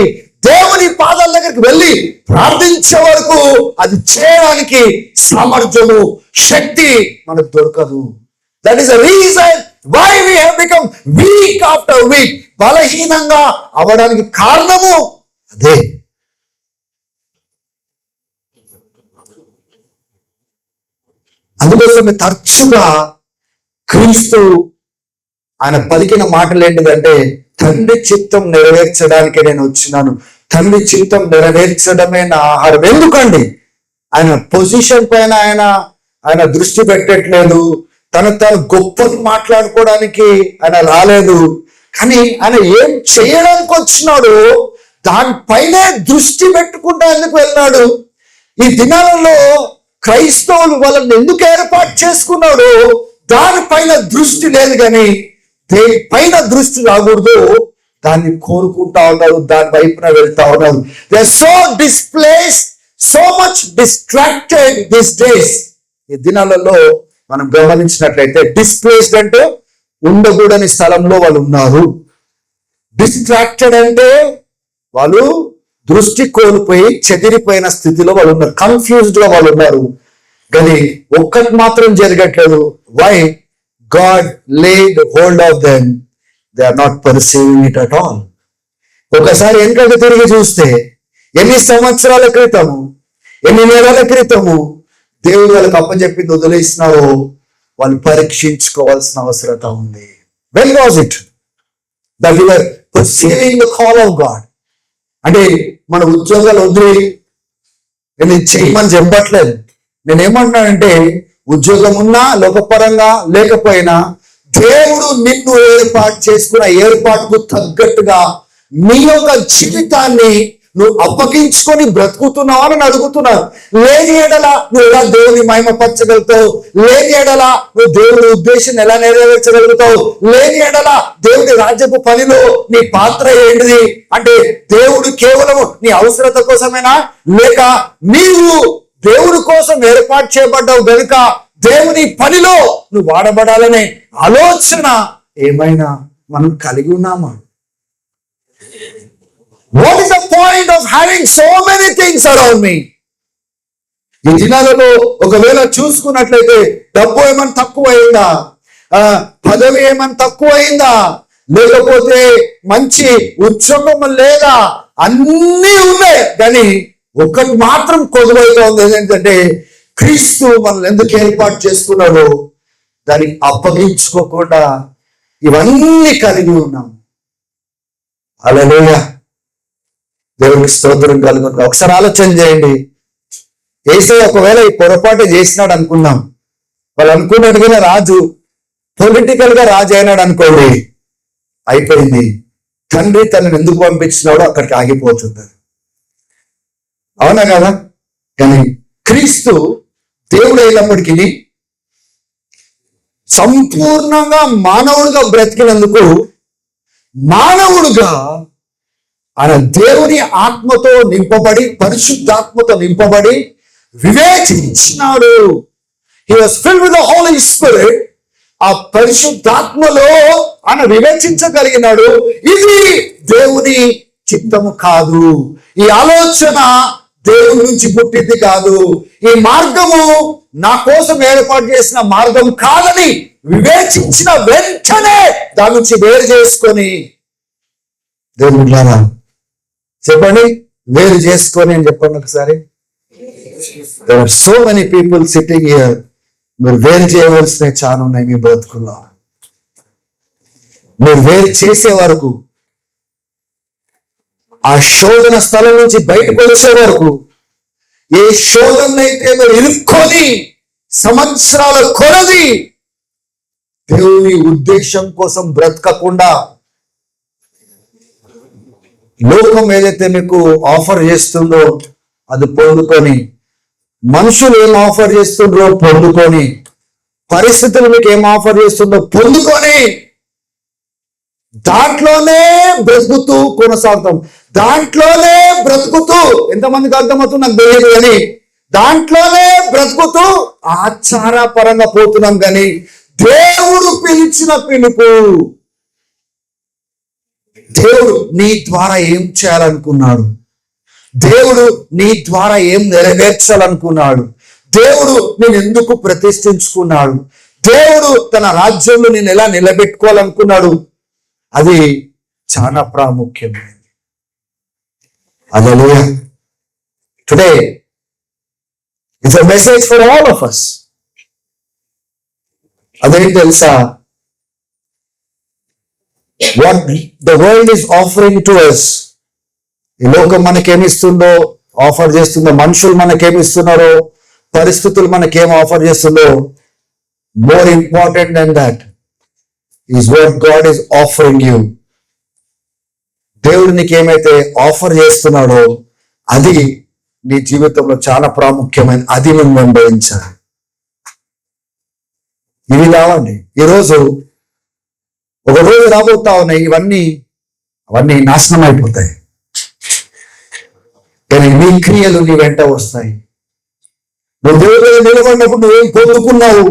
దేవుని పాదాల దగ్గరికి వెళ్ళి ప్రార్థించే వరకు అది చేయడానికి సామర్థ్యము, శక్తి మనకు దొరకదు. That is the reason why we have become weak after weak. బలహీనంగా అవడానికి కారణము అదే. అందుకోసమే తరచుగా క్రీస్తు ఆయన పలికిన మాటలు ఏంటిదంటే, తండ్రి చిత్తం నెరవేర్చడానికి నేను వచ్చినాను, తండ్రి చిత్తం నెరవేర్చడమే నా ఆహారం. ఎందుకండి? ఆయన పొజిషన్ పైన ఆయన దృష్టి పెట్టట్లేదు, తను గొప్ప మాట్లాడుకోవడానికి ఆయన రాలేదు. కానీ ఆయన ఏం చేయడానికి వచ్చినాడు దానిపైనే దృష్టి పెట్టుకుంటా ఎందుకు వెళ్ళినాడు? ఈ దినాలలో క్రైస్తవులు వాళ్ళని ఎందుకు ఏర్పాటు చేసుకున్నాడు? దానిపైన దృష్టి లేదు, కానీ దేనిపైన దృష్టి రాకూడదు దాన్ని కోరుకుంటా ఉన్నారు, దాని వైపున వెళ్తా ఉన్నారు. They are so displaced, so much distracted these days. ఈ దినాలలో మనం గమనించినట్లయితే డిస్ప్లేస్డ్ అంటే ఉండకూడని స్థలంలో వాళ్ళు ఉన్నారు, డిస్ట్రాక్టెడ్ అంటే వాళ్ళు దృష్టి కోల్పోయి చెదిరిపోయిన స్థితిలో వాళ్ళు ఉన్నారు, కన్ఫ్యూజ్డ్ గా వాళ్ళు ఉన్నారు. కానీ ఒక్కటి మాత్రం జరగట్లేదు. Why? God laid hold of them, they are not perceiving it at all. ఒకసారి వెనుకకు తిరిగి చూస్తే ఎన్ని సంవత్సరాల క్రితము, ఎన్ని నెలల క్రితము దేవుడు వాళ్ళకి అప్పచెప్పింది వదిలేసినారో వాళ్ళు పరీక్షించుకోవాల్సిన అవసరత ఉంది. When was it that you are perceiving the call of God? అంటే మన ఉద్యోగాలు వదిలి నేను చేయమని చెప్పట్లేదు. నేనేమంటున్నానంటే, ఉద్యోగం ఉన్నా లోకపరంగా లేకపోయినా దేవుడు నిన్ను ఏర్పాటు చేసుకున్న ఏర్పాటుకు తగ్గట్టుగా నీ యొక్క జీవితాన్ని నువ్వు అప్పగించుకొని బ్రతుకుతున్నావు అని అడుగుతున్నావు. లేని ఎడల నువ్వు ఎలా దేవుని మహిమపరచగలుగుతావు? లేని ఎడల నువ్వు దేవుడి ఉద్దేశం ఎలా నెరవేర్చగలుగుతావు? లేని ఎడల దేవుడి రాజ్యపు పనిలో నీ పాత్ర ఏంటిది? అంటే దేవుడు కేవలం నీ అవసరత కోసమేనా, లేక నీవు దేవుడి కోసం ఏర్పాటు చేయబడ్డావు గనుక దేవుని పనిలో నువ్వు వాడబడాలనే ఆలోచన ఏమైనా మనం కలిగి ఉన్నామా? What is the point of having so many things around me? ఈ దినాలలో ఒకవేళ చూసుకున్నట్లయితే డబ్బు ఏమైనా తక్కువైందా, పదవి ఏమైనా తక్కువైందా, లేకపోతే మంచి ఉద్యోగం లేదా, అన్నీ ఉన్నాయి. కానీ ఒకటి మాత్రం కొదువైతే ఉంది. ఏంటంటే క్రీస్తు మనల్ని ఎందుకు ఏర్పాటు చేసుకున్నాడో దాన్ని అప్పగించుకోకుండా ఇవన్నీ కలిగి ఉన్నాం. హల్లెలూయా, దేవునికి స్తోత్రం కలుగుతుంది. ఒకసారి ఆలోచన చేయండి. యేసయ్య ఒకవేళ ఈ పొరపాటు చేసినాడు అనుకుందాం, వాళ్ళు అనుకున్నట్టుగానే రాజు పొలిటికల్ గా రాజు అయినాడు అనుకోండి, అయిపోయింది. తండ్రి తనని ఎందుకు పంపించినాడో అక్కడికి ఆగిపోతుంది. అవునా కదా? కానీ క్రీస్తు దేవుడు అయినప్పటికీ సంపూర్ణంగా మానవుడిగా బ్రతికినందుకు మానవుడుగా ఆయన దేవుని ఆత్మతో నింపబడి, పరిశుద్ధాత్మతో నింపబడి వివేచించినాడు. He was filled with the Holy Spirit. ఆ పరిశుద్ధాత్మలో ఆయన వివేచించగలిగినాడు. ఇది దేవుని చిత్తము కాదు, ఈ ఆలోచన దేవుని నుంచి పుట్టింది కాదు. ఈ మార్గము నా కోసం ఏర్పాటు చేసిన మార్గం కాదని వివేచించిన వెంటనే దాని నుంచి వేరు చేసుకొని, దేవుళ్ళారా చెప్పండి, వేరు చేసుకొని అని చెప్పండి ఒకసారి. There are so many people sitting here. మీరు వేరు చేయవలసినవి చాలా ఉన్నాయి మీ బ్రతుకుల్లో. మీరు వేరు చేసే వరకు, ఆ శోధన స్థలం నుంచి బయటకు వచ్చే వరకు, ఏ శోధన అయితే మీరు ఇరుక్కొని సంవత్సరాల కొలది దేవుని ఉద్దేశం కోసం బ్రతకకుండా, లోకం ఏదైతే మీకు ఆఫర్ చేస్తుందో అది పొందుకొని, మనుషులు ఏం ఆఫర్ చేస్తుండ్రో పొందుకొని, పరిస్థితులు మీకు ఏం ఆఫర్ చేస్తుందో పొందుకొని, దాంట్లోనే బ్రతుకుతూ కొనసాగుతాం. దాంట్లోనే బ్రతుకుతూ, ఎంతమందికి అర్థమవుతుంది నాకు తెలియదు కానీ, దాంట్లోనే బ్రతుకుతూ ఆచారపరంగా పోతున్నాం. కానీ దేవుడు పిలిచిన పిలుపు, దేవుడు నీ ద్వారా ఏం చేయాలనుకున్నాడు, దేవుడు నీ ద్వారా ఏం నెరవేర్చాలనుకున్నాడు, దేవుడు నేను ఎందుకు ప్రతిష్ఠించుకున్నాడు, దేవుడు తన రాజ్యంలో నేను ఎలా నిలబెట్టుకోవాలనుకున్నాడు, అది చాలా ప్రాముఖ్యమైనది. Hallelujah. Today it's a message for all of us. అదేంటి తెలుసా? What the world is offering to us, ఈ లోకం మనకేమిస్తుందో, ఆఫర్ చేస్తుందో, మనుషులు మనకేమిస్తున్నారో, పరిస్థితులు మనకేం ఆఫర్ చేస్తుందో, more important than that is what God is offering you. దేవుడు నీకేమైతే ఆఫర్ చేస్తున్నాడో అది నీ జీవితంలో చాలా ప్రాముఖ్యమైన, అది నువ్వు అనుభవించాలి. ఇవి కావండి. ఈరోజు ఒక రోజు రాబోతా ఉన్నాయి, అవన్నీ నాశనం అయిపోతాయి. కానీ నీ క్రియలు నీ వెంట వస్తాయి. నువ్వు దేవుడి దగ్గర నిలబడినప్పుడు నువ్వేం పొందుకున్నావు,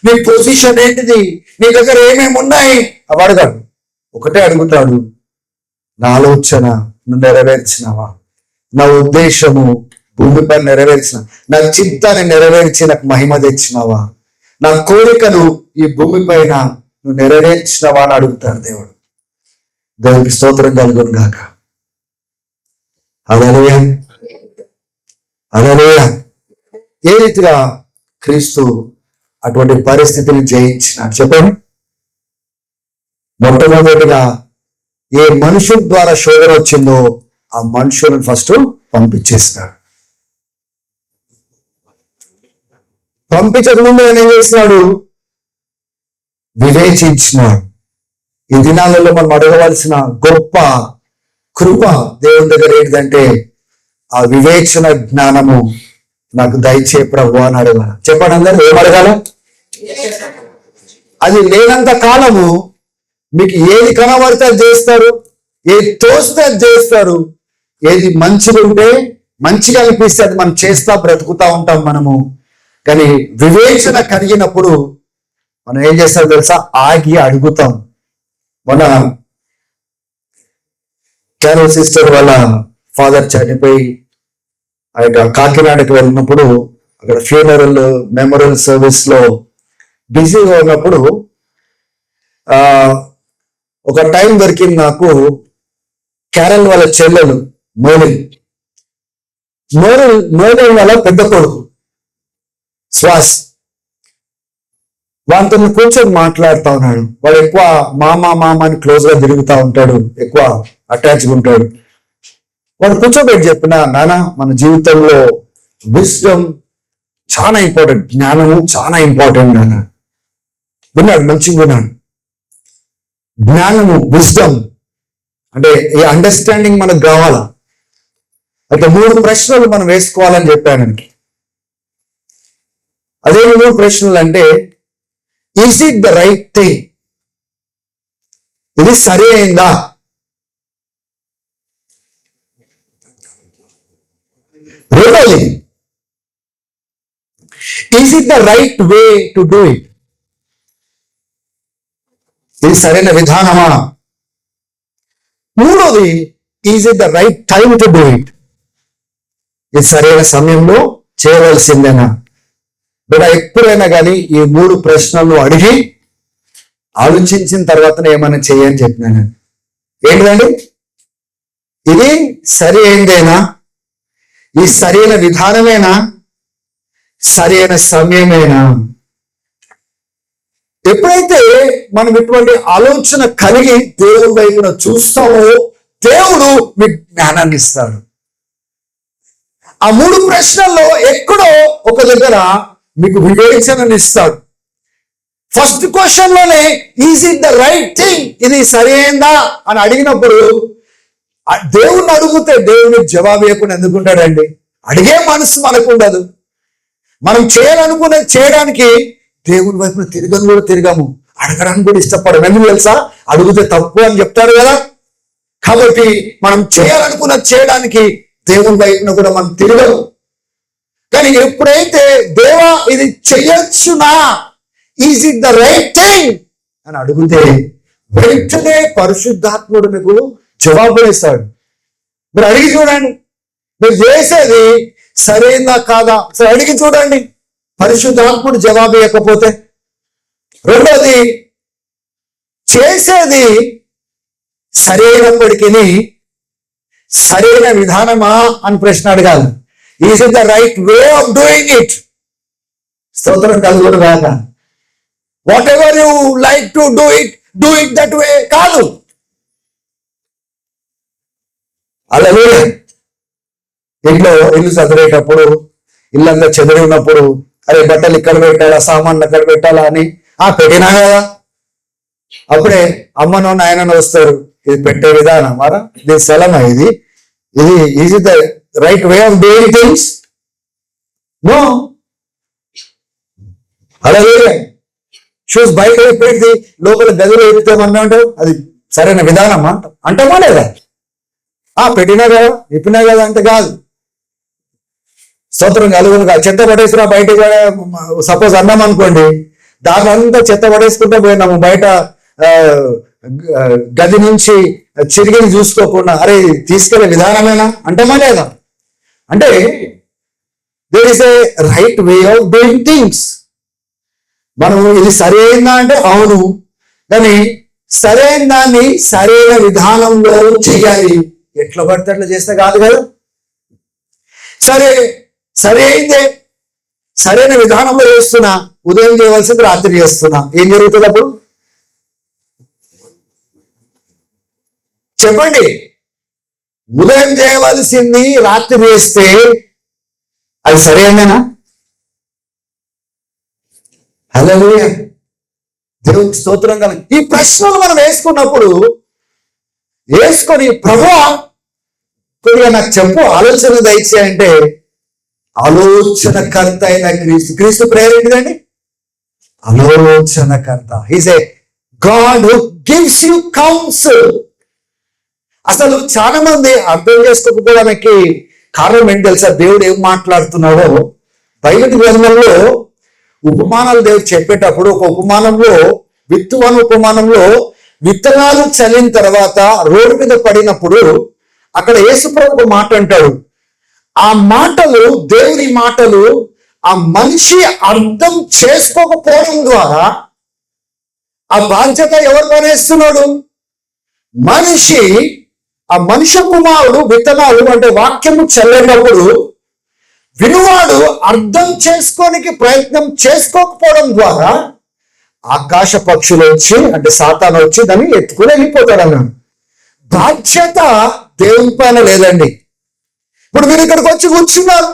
నీ పొజిషన్ ఏంటిది, నీ దగ్గర ఏమేమి ఉన్నాయి అవి అడగాడు. ఒకటే అడుగుతాడు, నా ఆలోచన నువ్వు నెరవేర్చినవా, నా ఉద్దేశము భూమిపై నెరవేర్చిన, నా చిత్తాన్ని నెరవేర్చి నాకు మహిమ తెచ్చినవా, నా కోరికను ఈ భూమిపైన నువ్వు నెరవేర్చినవా అని అడుగుతాడు దేవుడు. దేవుడికి స్తోత్రం కలుగును గాక. హల్లెలూయా, హల్లెలూయా. ఏ రీతిగా క్రీస్తు అటువంటి పరిస్థితిని జయించినాడు చెప్పండి. మొట్టమొదటిగా ఏ మనుషుల ద్వారా శోధన వచ్చిందో ఆ మనుషులను ఫస్ట్ పంపించేసినాడు. పంపించక ముందు ఆయన ఏం చేసినాడు? వివేచించినాడు. ఈ దినాలలో మనం అడగవలసిన గొప్ప కృప దేవుని దగ్గర ఏంటంటే ఆ వివేచన జ్ఞానము నాకు దయచే ప్రభు అని అడగాల. చెప్పండి అందరూ ఏం అడగాల? అది లేనంత కాలము మీకు ఏది కనబడితే అది చేస్తారు, ఏది తోస్తే అది చేస్తారు, ఏది మంచిగా ఉంటే మంచిగా అనిపిస్తే అది మనం చేస్తా బ్రతుకుతా ఉంటాం మనము. కానీ వివేచన కలిగినప్పుడు మనం ఏం చేస్తాం తెలుసా? ఆగి అడుగుతాం. మన క్యారల్ సిస్టర్ వాళ్ళ ఫాదర్ చనిపోయి కాకినాడకి వెళ్ళినప్పుడు అక్కడ ఫ్యూనరల్ మెమోరియల్ సర్వీస్ లో బిజీగా ఉన్నప్పుడు ఒక టైం దొరికింది నాకు. క్యారల్ వాళ్ళ చెల్లెలు మోలిన్ వాళ్ళ పెద్ద కొడుకు శ్వాస్, వాటితో కూర్చొని మాట్లాడుతూ ఉన్నాడు. వాడు ఎక్కువ మామ అని క్లోజ్ గా తిరుగుతూ ఉంటాడు, ఎక్కువ అటాచ్గా ఉంటాడు. వాడు కూర్చోబెట్టి చెప్పిన, నాన్న మన జీవితంలో విజ్డమ్ చాలా ఇంపార్టెంట్, జ్ఞానము చాలా ఇంపార్టెంట్ నాన్న. విన్నాడు, మంచిగా విన్నాడు. జ్ఞానము, విజ్డమ్ అంటే ఈ అండర్స్టాండింగ్ మనకు కావాలా. అయితే 3 ప్రశ్నలు మనం వేసుకోవాలని చెప్పానండి. అదే 3 ప్రశ్నలు అంటే, is it the right thing? ఇది సరి అయిందా? రెండోది, is it the right way to do it? ఇది సరైన విధానమా? మూడోది, is it the right time to do it? ఇది సరైన సమయంలో చేయవలసిందేనా? బిడ్డ, ఎప్పుడైనా కానీ ఈ 3 ప్రశ్నలు అడిగి ఆలోచించిన తర్వాతనే ఏమైనా చేయని చెప్పినాను. ఏంటిదండి? ఇది సరి అయిందేనా? ఈ సరైన విధానమేనా? సరైన సమయమేనా? ఎప్పుడైతే మనం ఇటువంటి ఆలోచన కలిగి దేవుడి వైపున చూస్తామో దేవుడు మీకు జ్ఞానాన్ని ఇస్తాడు. ఆ 3 ప్రశ్నల్లో ఎక్కడో ఒక దగ్గర మీకు వివేచనని ఇస్తాడు. ఫస్ట్ క్వశ్చన్ లోనే is it the right thing, ఇది సరైందా అని అడిగినప్పుడు దేవుణ్ణి అడిగితే దేవునికి జవాబు ఇవ్వకుండా ఎందుకుంటాడండి? అడిగే మనసు మనకు ఉండదు. మనం చేయాలనుకున్నది చేయడానికి దేవుని వైపున తిరగను కూడా తిరగము, అడగడానికి కూడా ఇష్టపడము. ఎందుకు తెలుసా? అడిగితే తప్పు అని చెప్తారు కదా. కాబట్టి మనం చేయాలనుకున్నది చేయడానికి దేవుని వైపున కూడా మనం తిరగము. కానీ ఎప్పుడైతే దేవా ఇది చెయ్యొచ్చునా, is it the right thing అని అడిగితే వెంటనే పరిశుద్ధాత్ముడు మీకు జవాబు ఇస్తాడు. మీరు అడిగి చూడండి, మీరు చేసేది సరైందా కాదా సరే అడిగి చూడండి. పరిశుద్ధాత్ముడు జవాబు ఇవ్వకపోతే, రెండోది చేసేది సరైనప్పటికీ సరైన విధానమా అని ప్రశ్న అడగాలి. Is it the right way of doing it? స్తోత్రం కలుగుడు కాక. What ever you like to do it that way కాదు. అలాగే ఇంట్లో ఇల్లు చదివేటప్పుడు, ఇల్లంతా చెదిరి ఉన్నప్పుడు, అరే బట్టలు ఇక్కడ పెట్టాలా, సామాన్లు అక్కడ పెట్టాలా అని పెట్టినా కదా. అప్పుడే అమ్మనో నాయననో వస్తారు, ఇది పెట్టే విధానం మారా, ఇది స్థలమా, ఇది is it the right way of doing things? No. అలాగే షూస్ బయట పెట్టి లోపల గదిలో ఎదుగుతామన్నా అంటావు, అది సరైన విధానమా అంటామా లేదా? పెట్టినా కదా, ఇప్పినా కదా అంటే కాదు. స్తోత్రం కలుగును. చెత్త పడేసినా బయట సపోజ్ అన్నాం అనుకోండి, దానంతా చెత్త పడేసుకుంటూ పోయినాము, బయట గది నుంచి చిరిగిని చూసుకోకుండా అరే తీసుకెళ్లే విధానమేనా అంటామా లేదా? అంటే there is a right way of doing things. మనము ఇది సరైందా అంటే అవును, కానీ సరైన దాన్ని సరైన విధానంలో చేయాలి. ఎట్లా పడితే అట్లా చేస్తే కాదు కదా. సరే అయిందే, సరైన విధానంలో చేస్తున్నా, ఉదయం చేయవలసింది రాత్రి చేస్తున్నా, ఏం జరుగుతుంది అప్పుడు చెప్పండి? ఉదయం చేయవలసింది రాత్రి చేస్తే అది సరైనదేనా? హల్లెలూయా, దేవునికి స్తోత్రం కలుగు. ఈ ప్రశ్నలు మనం వేసుకొని ప్రభువా కొద్దిగా నాకు చెప్పు, ఆలోచన దయచేయంటే, ఆలోచనకర్త అయిన క్రీస్తు ప్రేయర్ ఏంటిదండి? ఆలోచనకర్త. He's A God who gives you council. అసలు చాలా మంది అర్థం చేసుకోకపోవడానికి కారణం ఏంటి తెలుసా? దేవుడు ఏం మాట్లాడుతున్నాడో బైబిల్ గ్రంథంలో ఉపమానాలు దేవుడు చెప్పేటప్పుడు, ఒక ఉపమానంలో విత్తువన ఉపమానంలో విత్తనాలు చల్లిన తర్వాత రోడ్డు మీద పడినప్పుడు అక్కడ యేసుప్రభు ఒక మాట అంటాడు. ఆ మాటలు, దేవుని మాటలు ఆ మనిషి అర్థం చేసుకోకపోవడం ద్వారా ఆ బాధ్యత ఎవరు పనేస్తున్నాడు? మనిషి. ఆ మనిషి కుమారుడు విత్తనాలు అంటే వాక్యము చల్లేటప్పుడు వినువాడు అర్థం చేసుకోనికి ప్రయత్నం చేసుకోకపోవడం ద్వారా ఆకాశ పక్షులు వచ్చి అంటే సాతాను వచ్చి దాన్ని ఎత్తుకుని వెళ్ళిపోతాడు అన్నాడు. బాధ్యత దేవుని పైన లేదండి. ఇప్పుడు మీరు ఇక్కడికి వచ్చి కూర్చున్నారు,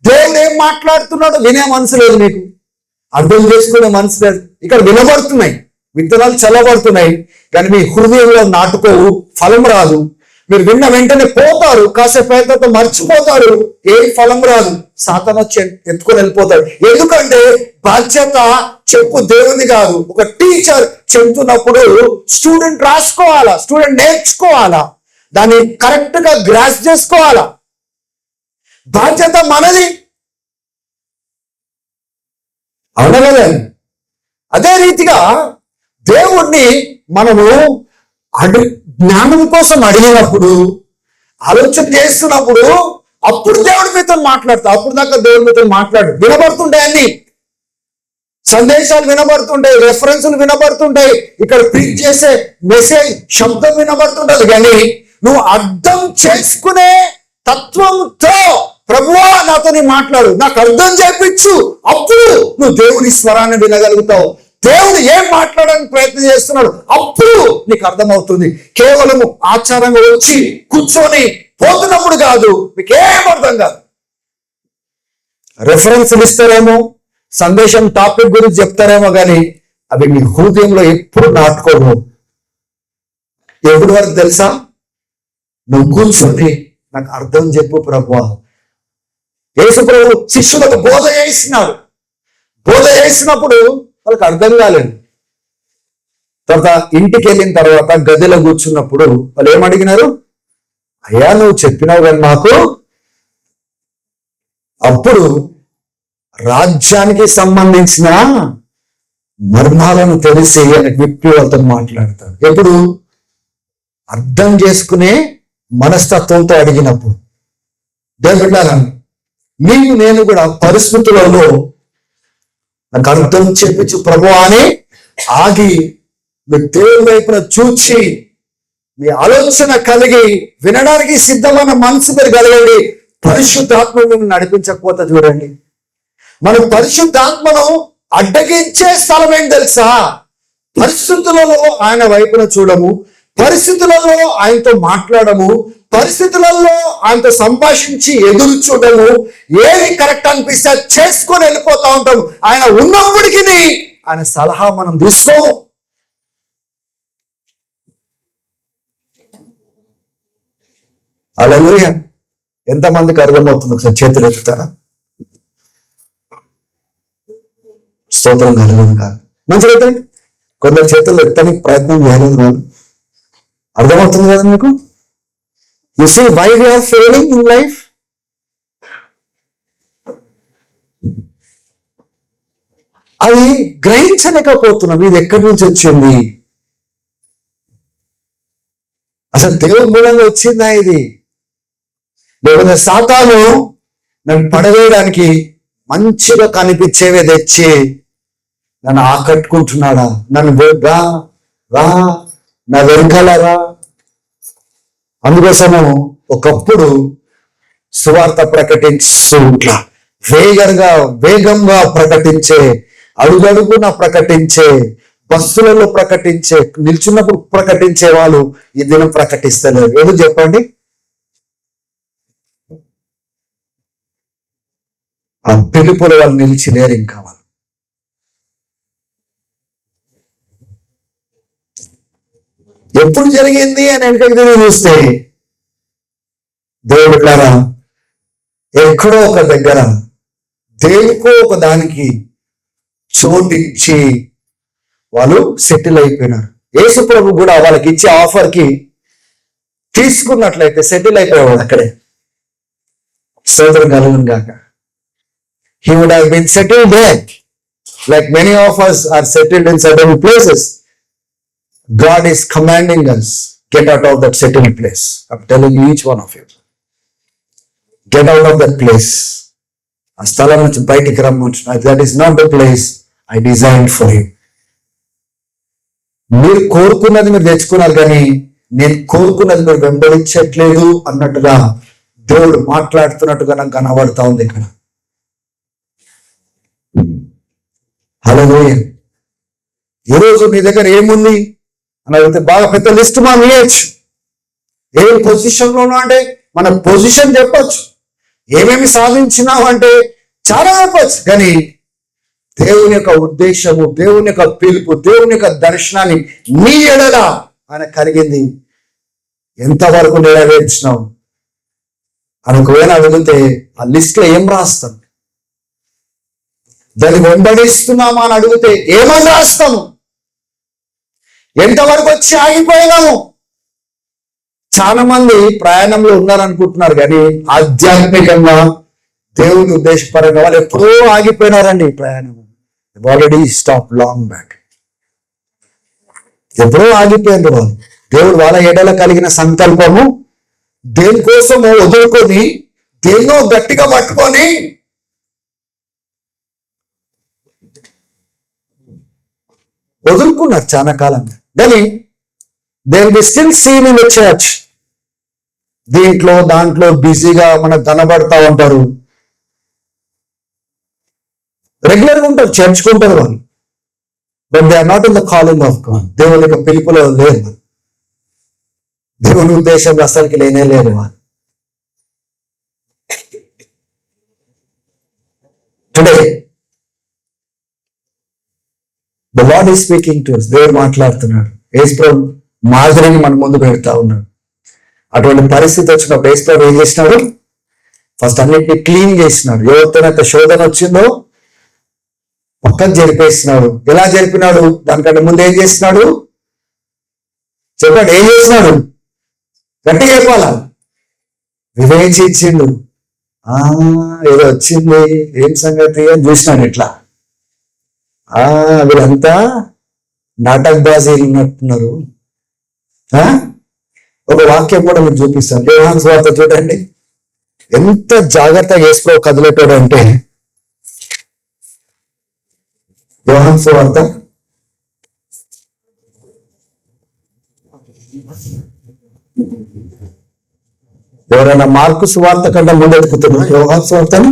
దేవుడు ఏం మాట్లాడుతున్నాడో వినే మనసు లేదు, మీకు అర్థం చేసుకునే మనసు లేదు. ఇక్కడ వినబడుతున్నాయి, విత్తనాలు చల్లబడుతున్నాయి, కానీ మీ హృదయంలో నాటుకోవు, ఫలం రాదు. మీరు విన్న వెంటనే పోతారు, కాసేపు అయితే మర్చిపోతారు, ఏ ఫలం రాదు, సాతాను వచ్చి ఎత్తుకొని వెళ్ళిపోతాడు. ఎందుకంటే బాధ్యత చెప్పు దేవుని కాదు. ఒక టీచర్ చెబుతున్నప్పుడు స్టూడెంట్ రాసుకోవాలా, స్టూడెంట్ నేర్చుకోవాలా, దాన్ని కరెక్ట్ గా గ్రాస్ చేసుకోవాలా. బాధ్యత మనది, అవునా కదా? అదే రీతిగా దేవుణ్ణి మనము జ్ఞానం కోసం అడిగినప్పుడు, ఆలోచన చేస్తున్నప్పుడు అప్పుడు దేవుడి మీతో మాట్లాడతావు. అప్పుడు దాకా దేవుడి మీతో మాట్లాడు. వినబడుతుంటాయి అన్ని సందేశాలు వినబడుతుంటాయి, రెఫరెన్సులు వినబడుతుంటాయి, ఇక్కడ ప్రీచ్ చేసే మెసేజ్ శబ్దం వినబడుతుంటది. కానీ నువ్వు అర్థం చేసుకునే తత్వంతో ప్రభువా నాతో నీ మాట్లాడు, నాకు అర్థం చేయించు, అప్పుడు నువ్వు దేవుని స్వరాన్ని వినగలుగుతావు. దేవుడు ఏం మాట్లాడడానికి ప్రయత్నం చేస్తున్నాడు అప్పుడు నీకు అర్థమవుతుంది. కేవలము ఆచారంగా వచ్చి కూర్చొని పోతున్నప్పుడు కాదు, మీకేం అర్థం కాదు. రెఫరెన్స్లు ఇస్తారేమో, సందేశం టాపిక్ గురించి చెప్తారేమో, కానీ అవి మీ హృదయంలో ఎప్పుడు నాటుకోవు. ఎప్పటి వరకు తెలుసా? నువ్వు కూర్చొని నాకు అర్థం చెప్పు ప్రభువా. యేసు ప్రభు శిష్యులకు బోధ చేసినాడు. బోధ చేసినప్పుడు వాళ్ళకి అర్థం కాలేదు. తర్వాత ఇంటికి వెళ్ళిన తర్వాత గదిలో కూర్చున్నప్పుడు వాళ్ళు ఏమడిగినారు? అయ్యా నువ్వు చెప్పినావు కానీ మాకు. అప్పుడు రాజ్యానికి సంబంధించిన మర్మాలను తెలిసి విప్పి వాళ్ళతో మాట్లాడతాడు. ఎప్పుడు? అర్థం చేసుకునే మనస్తత్వంతో అడిగినప్పుడు. దేవుడా నీవు నేను కూడా పరిస్థితులలో నాకు అర్థం చెప్పించు ప్రభువా అని ఆగి మీ దేవుని వైపున చూచి మీ ఆలోచన కలిగి వినడానికి సిద్ధమైన మనసు మీరు కలగండి. పరిశుద్ధాత్మ మిమ్మల్ని నడిపించకపోతే చూడండి, మన పరిశుద్ధాత్మను అడ్డగించే స్థలం ఏంటి తెలుసా? పరిస్థితులలో ఆయన వైపున చూడము, పరిస్థితులలో ఆయనతో మాట్లాడము, పరిస్థితులలో ఆయనతో సంభాషించి ఎదురు చూడము, ఏది కరెక్ట్ అనిపిస్తే చేసుకొని వెళ్ళిపోతా ఉంటాము. ఆయన ఉన్నప్పటికీ ఆయన సలహా మనం తీసుకోము. హల్లెలూయా. ఎంతమందికి అర్థమవుతుంది? ఒకసారి చేతులు ఎత్తుతారా? స్తోత్రం కలుగును కాదు. మంచిగా ఎత్తండి. కొందరు చేతులు ఎత్తడానికి ప్రయత్నం చేయలేదు. వాళ్ళు అర్థమవుతుంది కదా మీకు? You see why we are failing in life? అది గ్రహించలేకపోతున్నాం. ఇది ఎక్కడి నుంచి వచ్చింది? అసలు దేవుడి మూలంగా వచ్చిందా ఇది? లేకపోతే సాతాను నన్ను పడవేయడానికి మంచిగా కనిపించేవే తెచ్చి నన్ను ఆకట్టుకుంటున్నాడా? నన్ను రా రా నా వెనకాల రా. అందుకోసము ఒకప్పుడు సువార్త ప్రకటించు ఇట్లా వేగంగా ప్రకటించే, అడుగడుగున ప్రకటించే, బస్సులలో ప్రకటించే, నిల్చున్నప్పుడు ప్రకటించే వాళ్ళు ఈ దినం ప్రకటిస్తలేరు. ఏదో చెప్పండి. ఆ పిలుపుల వాళ్ళు నిలిచి లేరు. ఇంకా వాళ్ళు ఎప్పుడు జరిగింది అని వెనకకి చూస్తే దేవుడారా ఎక్కడో ఒక దగ్గర దేనికో ఒక దానికి చోటిచ్చి వాళ్ళు సెటిల్ అయిపోయినారు. యేసు ప్రభు కూడా వాళ్ళకి ఇచ్చే ఆఫర్కి తీసుకున్నట్లయితే సెటిల్ అయిపోయేవాడు అక్కడే. సోదరు కలుగును గాక. He would have been settled there. Like many of us are settled in certain places. God is commanding us, get out of that settled place. I'm telling each one of you. Get out of that place. ఆ స్థలం నుంచి బయటికి రమ్మంటున్నా. That is not the place I designed for you. మీరు కోరుకున్నది మీరు తెచ్చుకున్నారు, కానీ నేను కోరుకున్నది మీరు వెంబడించట్లేదు అన్నట్టుగా దేవుడు మాట్లాడుతున్నట్టుగా నాకు కనబడతా ఉంది ఇక్కడ. హల్లెలూయా. ఈరోజు నీ దగ్గర ఏముంది అని అడిగితే బాగా పెద్ద లిస్ట్ మనం ఇవ్వచ్చు. ఏం పొజిషన్లోనూ అంటే మన పొజిషన్ చెప్పచ్చు, ఏమేమి సాధించినావు అంటే చాలా చెప్పచ్చు. కానీ దేవుని యొక్క ఉద్దేశము, దేవుని యొక్క పిలుపు, దేవుని యొక్క దర్శనాన్ని నీ ఎడల ఆయన కలిగింది ఎంతవరకు నెరవేర్చినావు అని ఒకవేళ అడిగితే ఆ లిస్ట్ లో ఏం రాస్తాం? దాన్ని వెంబడిస్తున్నామా అని అడిగితే ఏమని రాస్తాము? ఎంతవరకు వచ్చి ఆగిపోయినాము? చాలా మంది ప్రయాణంలో ఉన్నారనుకుంటున్నారు, కానీ ఆధ్యాత్మికంగా దేవుని ఉద్దేశపరంగా వాళ్ళు ఎప్పుడో ఆగిపోయినారండి. ప్రయాణం ఆల్రెడీ స్టాప్ లాంగ్ బ్యాక్. ఎప్పుడో ఆగిపోయింది వాళ్ళు. దేవుడు వాళ్ళ ఎడల కలిగిన సంకల్పము దేనికోసమో వదులుకొని దేన్నో గట్టిగా పట్టుకొని వదులుకున్నారు చాలా కాలంగా. కానీ they will be still seen in the church. దీంట్లో దాంట్లో బిజీగా మనకు కనబడతా ఉంటారు, రెగ్యులర్గా ఉంటారు, చర్చ్కి ఉంటారు వాళ్ళు. But they are not in the calling of God. దేవుని యొక్క పిలుపులో లేదు, దేవుని ఉద్దేశంలో అసలుకి లేనే లేదు వాళ్ళు. Today the lord is speaking to us. దేవుడు మాట్లాడుతున్నాడు. యేసుప్రభు మాదిరిని మన ముందు పెడతా ఉన్నాడు. అటువంటి పరిస్థితి వచ్చినప్పుడు యేసుప్రభు ఏం చేసినాడు? ఫస్ట్ అన్నిటిని క్లీన్ చేసినాడు. ఎవరితోనైతే శోధన వచ్చిందో పక్కకు జరిపేసినాడు. ఎలా జరిపినాడు? దానికంటే ముందు ఏం చేసినాడు చెప్పండి? ఏం చేసినాడు? గట్టిగా చెప్పాలా? వివేచించిండు. ఏదో వచ్చింది, ఏం సంగతి అని చూసినాడు. ఇట్లా వీళ్ళంతా నాటక బాజీలు ఉన్నట్టున్నారు. ఒక వాక్యం కూడా మీకు చూపిస్తాను. యోహాను సువార్త చూడండి, ఎంత జాగ్రత్తగా యేసుప్రభు కదిలేటాడు అంటే. యోహాను సువార్త ఎవరైనా మార్కు సువార్త కంటే ముందు ఎదుగుతున్నా యోహాను సువార్తని?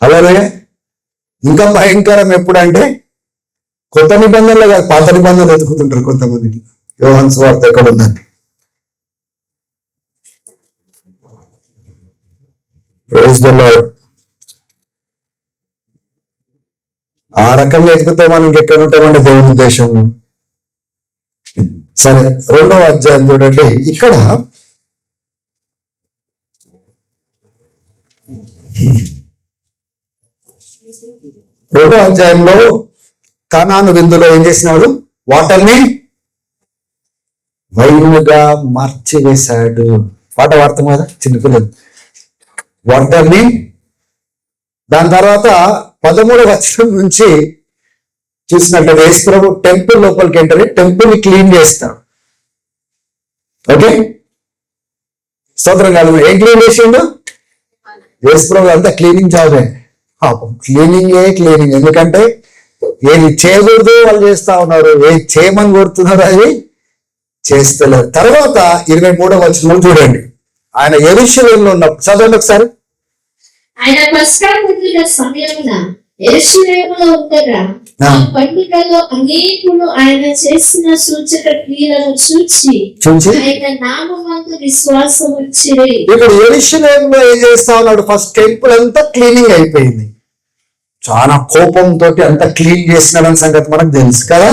అలాగే ఇంకా భయంకరం ఎప్పుడంటే కొత్త నిబంధనలు కాదు, పాత నిబంధనలు ఎదుగుతుంటారు కొంతమందికి. యోహాను సువార్త ఎక్కడ ఉందండి? Praise the Lord. ఆ రకంగా ఎదుగుతే మనం ఎక్కడ ఉంటామంటే దేవుని ఉద్దేశంలో. సరే, 2వ అధ్యాయం చూడండి. ఇక్కడ రెండో అధ్యాయంలో కానాను విందులో ఏం చేసినాడు? వాటర్ని వైనుగా మార్చివేశాడు. పాట వాడతాం కదా చిన్నపిల్లలు, వాటర్ని. దాని తర్వాత 13వ వచనం నుంచి చూసినట్లయితే యేసుప్రభు టెంపుల్ లోపలికి ఎంటర్ అయ్యి టెంపుల్ ని క్లీన్ చేస్తాడు. ఓకే, స్తోత్రం కాదు. ఏం క్లీన్ చేసిండు? యేసుప్రభు అంతా క్లీనింగ్ జాబే. క్లీనింగ్. ఎందుకంటే ఏది చేయకూడదు వాళ్ళు చేస్తా ఉన్నారు, ఏది చేయమని కోరుతున్నారు అది చేస్తలేరు. తర్వాత 23వ వచనం చూడండి. ఆయన యెరూషలేములో ఉన్నప్పుడు, చదవండి ఒకసారి. ఆయన పస్కా పండుగ సమయమున యెరూషలేములో ఉండగా ఆ పండుగలో అనేకులు ఆయన చేసిన సూచక క్రియలను చూచి ఆయన నామమందు విశ్వాసం ఉంచిరి. ఇప్పుడు యెరూషలేములో ఏం చేస్తా ఉన్నాడు? ఫస్ట్ టెంపుల్ అంతా క్లీనింగ్ అయిపోయింది. చాలా కోపంతో అంతా క్లీన్ చేసినాడని సంగతి మనకు తెలుసు కదా.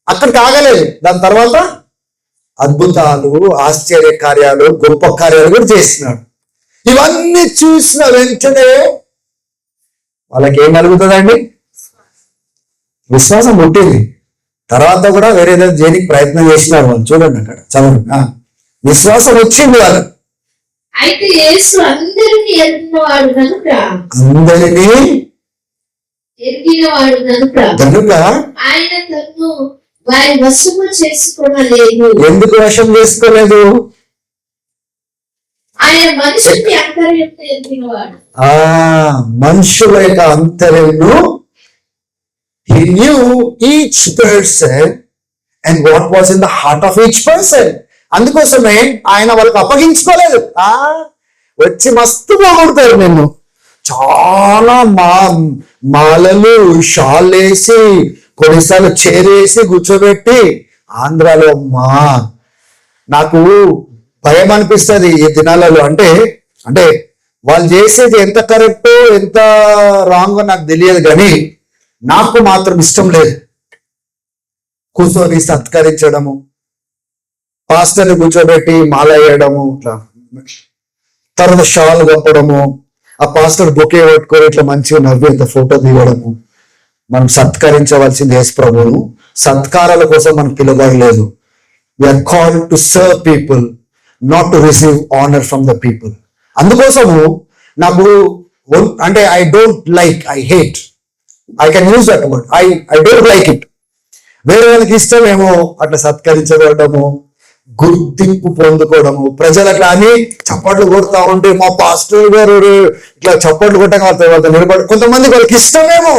అక్కడికి ఆగలేదు. దాని తర్వాత అద్భుతాలు, ఆశ్చర్య కార్యాలు, గొప్ప కార్యాలు కూడా చేసినాడు. ఇవన్నీ చూసిన వెంటనే వాళ్ళకి ఏం కలుగుతుందండి? విశ్వాసం పుట్టింది. తర్వాత కూడా వేరేదో చేయడానికి ప్రయత్నం చేసినారు వాళ్ళు. చూడండి అక్కడ చదవండి. విశ్వాసం వచ్చింది వాళ్ళు. అయితే యేసు అందరినీ ఎరిగినవాడు కనుక ఆయన తన్ను వారి వశము చేసుకోలేదు. ఎందుకు వశం చేసుకోలేదు? ఆయన మనుషుని అంతర్యంతో ఎరిగినవాడు. మనుషుల యొక్క అంతర్యము. He knew each person and what was in the heart of each person. అందుకోసమే ఆయన వాళ్ళకి అప్పగించుకోలేదు. వచ్చి మస్తు బాగుంటారు. నిన్ను చాలా మాలలు షాలేసి కొన్నిసార్లు చేరేసి కూర్చోబెట్టి ఆంధ్రాలో నాకు భయం అనిపిస్తుంది ఈ దినాలలో. అంటే వాళ్ళు చేసేది ఎంత కరెక్టో ఎంత రాంగో నాకు తెలియదు, కానీ నాకు మాత్రం ఇష్టం లేదు. కూర్చొని సత్కరించడము, పాస్టర్ని కూర్చోబెట్టి మాల వేయడము, ఇట్లా తర్వాత షాల్ కప్పడము, ఆ పాస్టర్ బొకే పట్టుకొని ఇట్లా మంచిగా నవ్వి అంత ఫోటో తీయడము. మనం సత్కరించవలసింది యేసు ప్రభువును. సత్కారాల కోసం మనం పిలవలేదు. We are called to serve people, not to receive honour from the people. అందుకోసము నాకు I hate, I can use that word, I don't like it. వేరే వాళ్ళకి ఇష్టమేమో అట్లా సత్కరించబడము, గుర్తింపు పొందుకోవడము. ప్రజలు అట్లా అని చప్పట్లు కొడతా ఉంటే మా పాస్టర్ గారు ఇట్లా చప్పట్లు కొట్టగా వాళ్ళతో నిలబడి, కొంతమంది వాళ్ళకి ఇష్టమేమో,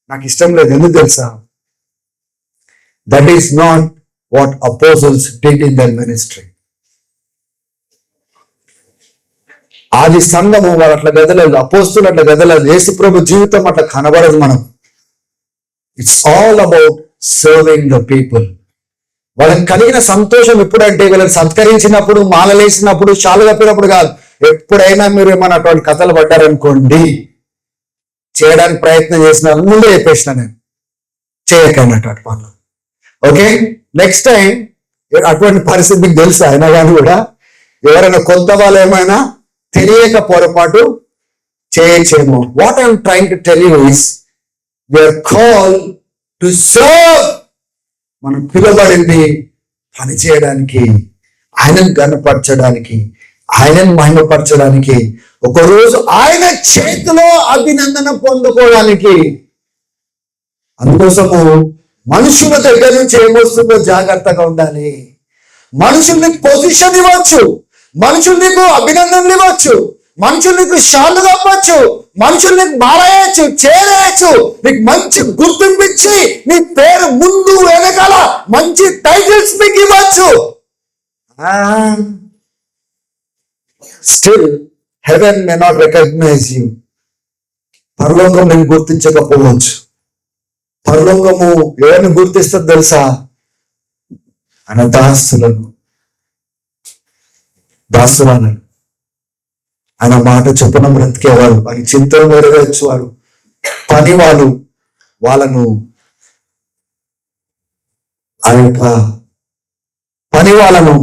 నాకు ఇష్టం లేదు. ఎందుకు తెలుసా? That is not what అపోజల్స్ did in their ministry. ఆది సంఘము వాళ్ళు అట్లా గదలేదు, అపోస్తులు అట్లా గదలేదు, యేసు ప్రభు జీవితం అట్లా కనబడదు మనం. It's all about serving the people. వాళ్ళకి కలిగిన సంతోషం ఎప్పుడంటే వీళ్ళని సత్కరించినప్పుడు, మాలలేసినప్పుడు, షాలు కప్పినప్పుడు కాదు. ఎప్పుడైనా మీరు ఏమైనా అటువంటి కథలు పడ్డారనుకోండి, చేయడానికి ప్రయత్నం చేసిన ముందే చెప్పేసిన నేను, చేయకండి అటువంటి పనులు. ఓకే, నెక్స్ట్ టైం అటువంటి పరిస్థితి మీకు తెలుసు. అయినా కానీ కూడా ఎవరైనా కొత్త వాళ్ళు ఏమైనా తెలియక పొరపాటు చేయొచ్చేమో. What I'm trying to tell you is we are called to serve. మనం పిలువబడింది పని చేయడానికి, ఆయనను గనపరచడానికి, ఆయనను మహిమపరచడానికి, ఒకరోజు ఆయన చేతిలో అభినందన పొందుకోవడానికి. అందుకోసము మనుషుల దగ్గర నుంచి ఏమొస్తుందో జాగ్రత్తగా ఉండాలి. మనుషులు నీకు పొజిషన్ ఇవ్వచ్చు, మనుషులు నీకు అభినందనలు ఇవ్వచ్చు, మనుషులు నీకు షాళ్ళు కప్పచ్చు, మనుషులు నీకు మారేయచ్చు, చేరేయచ్చు, నీకు మంచి గుర్తింపించి నీ పేరు ముందు వెనకాల మంచి టైటిల్స్ మీకు ఇవ్వచ్చు. Still heaven may not recognise you. పరలోకం నేను గుర్తించకపోవచ్చు. పరలోకము ఎవరిని గుర్తిస్తుంది తెలుసా? ఆయన దాసులను, దాసులను, ఆయన మాట చొప్పున బ్రతికేవారు, ఆయన చింతలు నెరవేర్చేవారు, పని వాళ్ళను ఆ యొక్క పని వాళ్ళను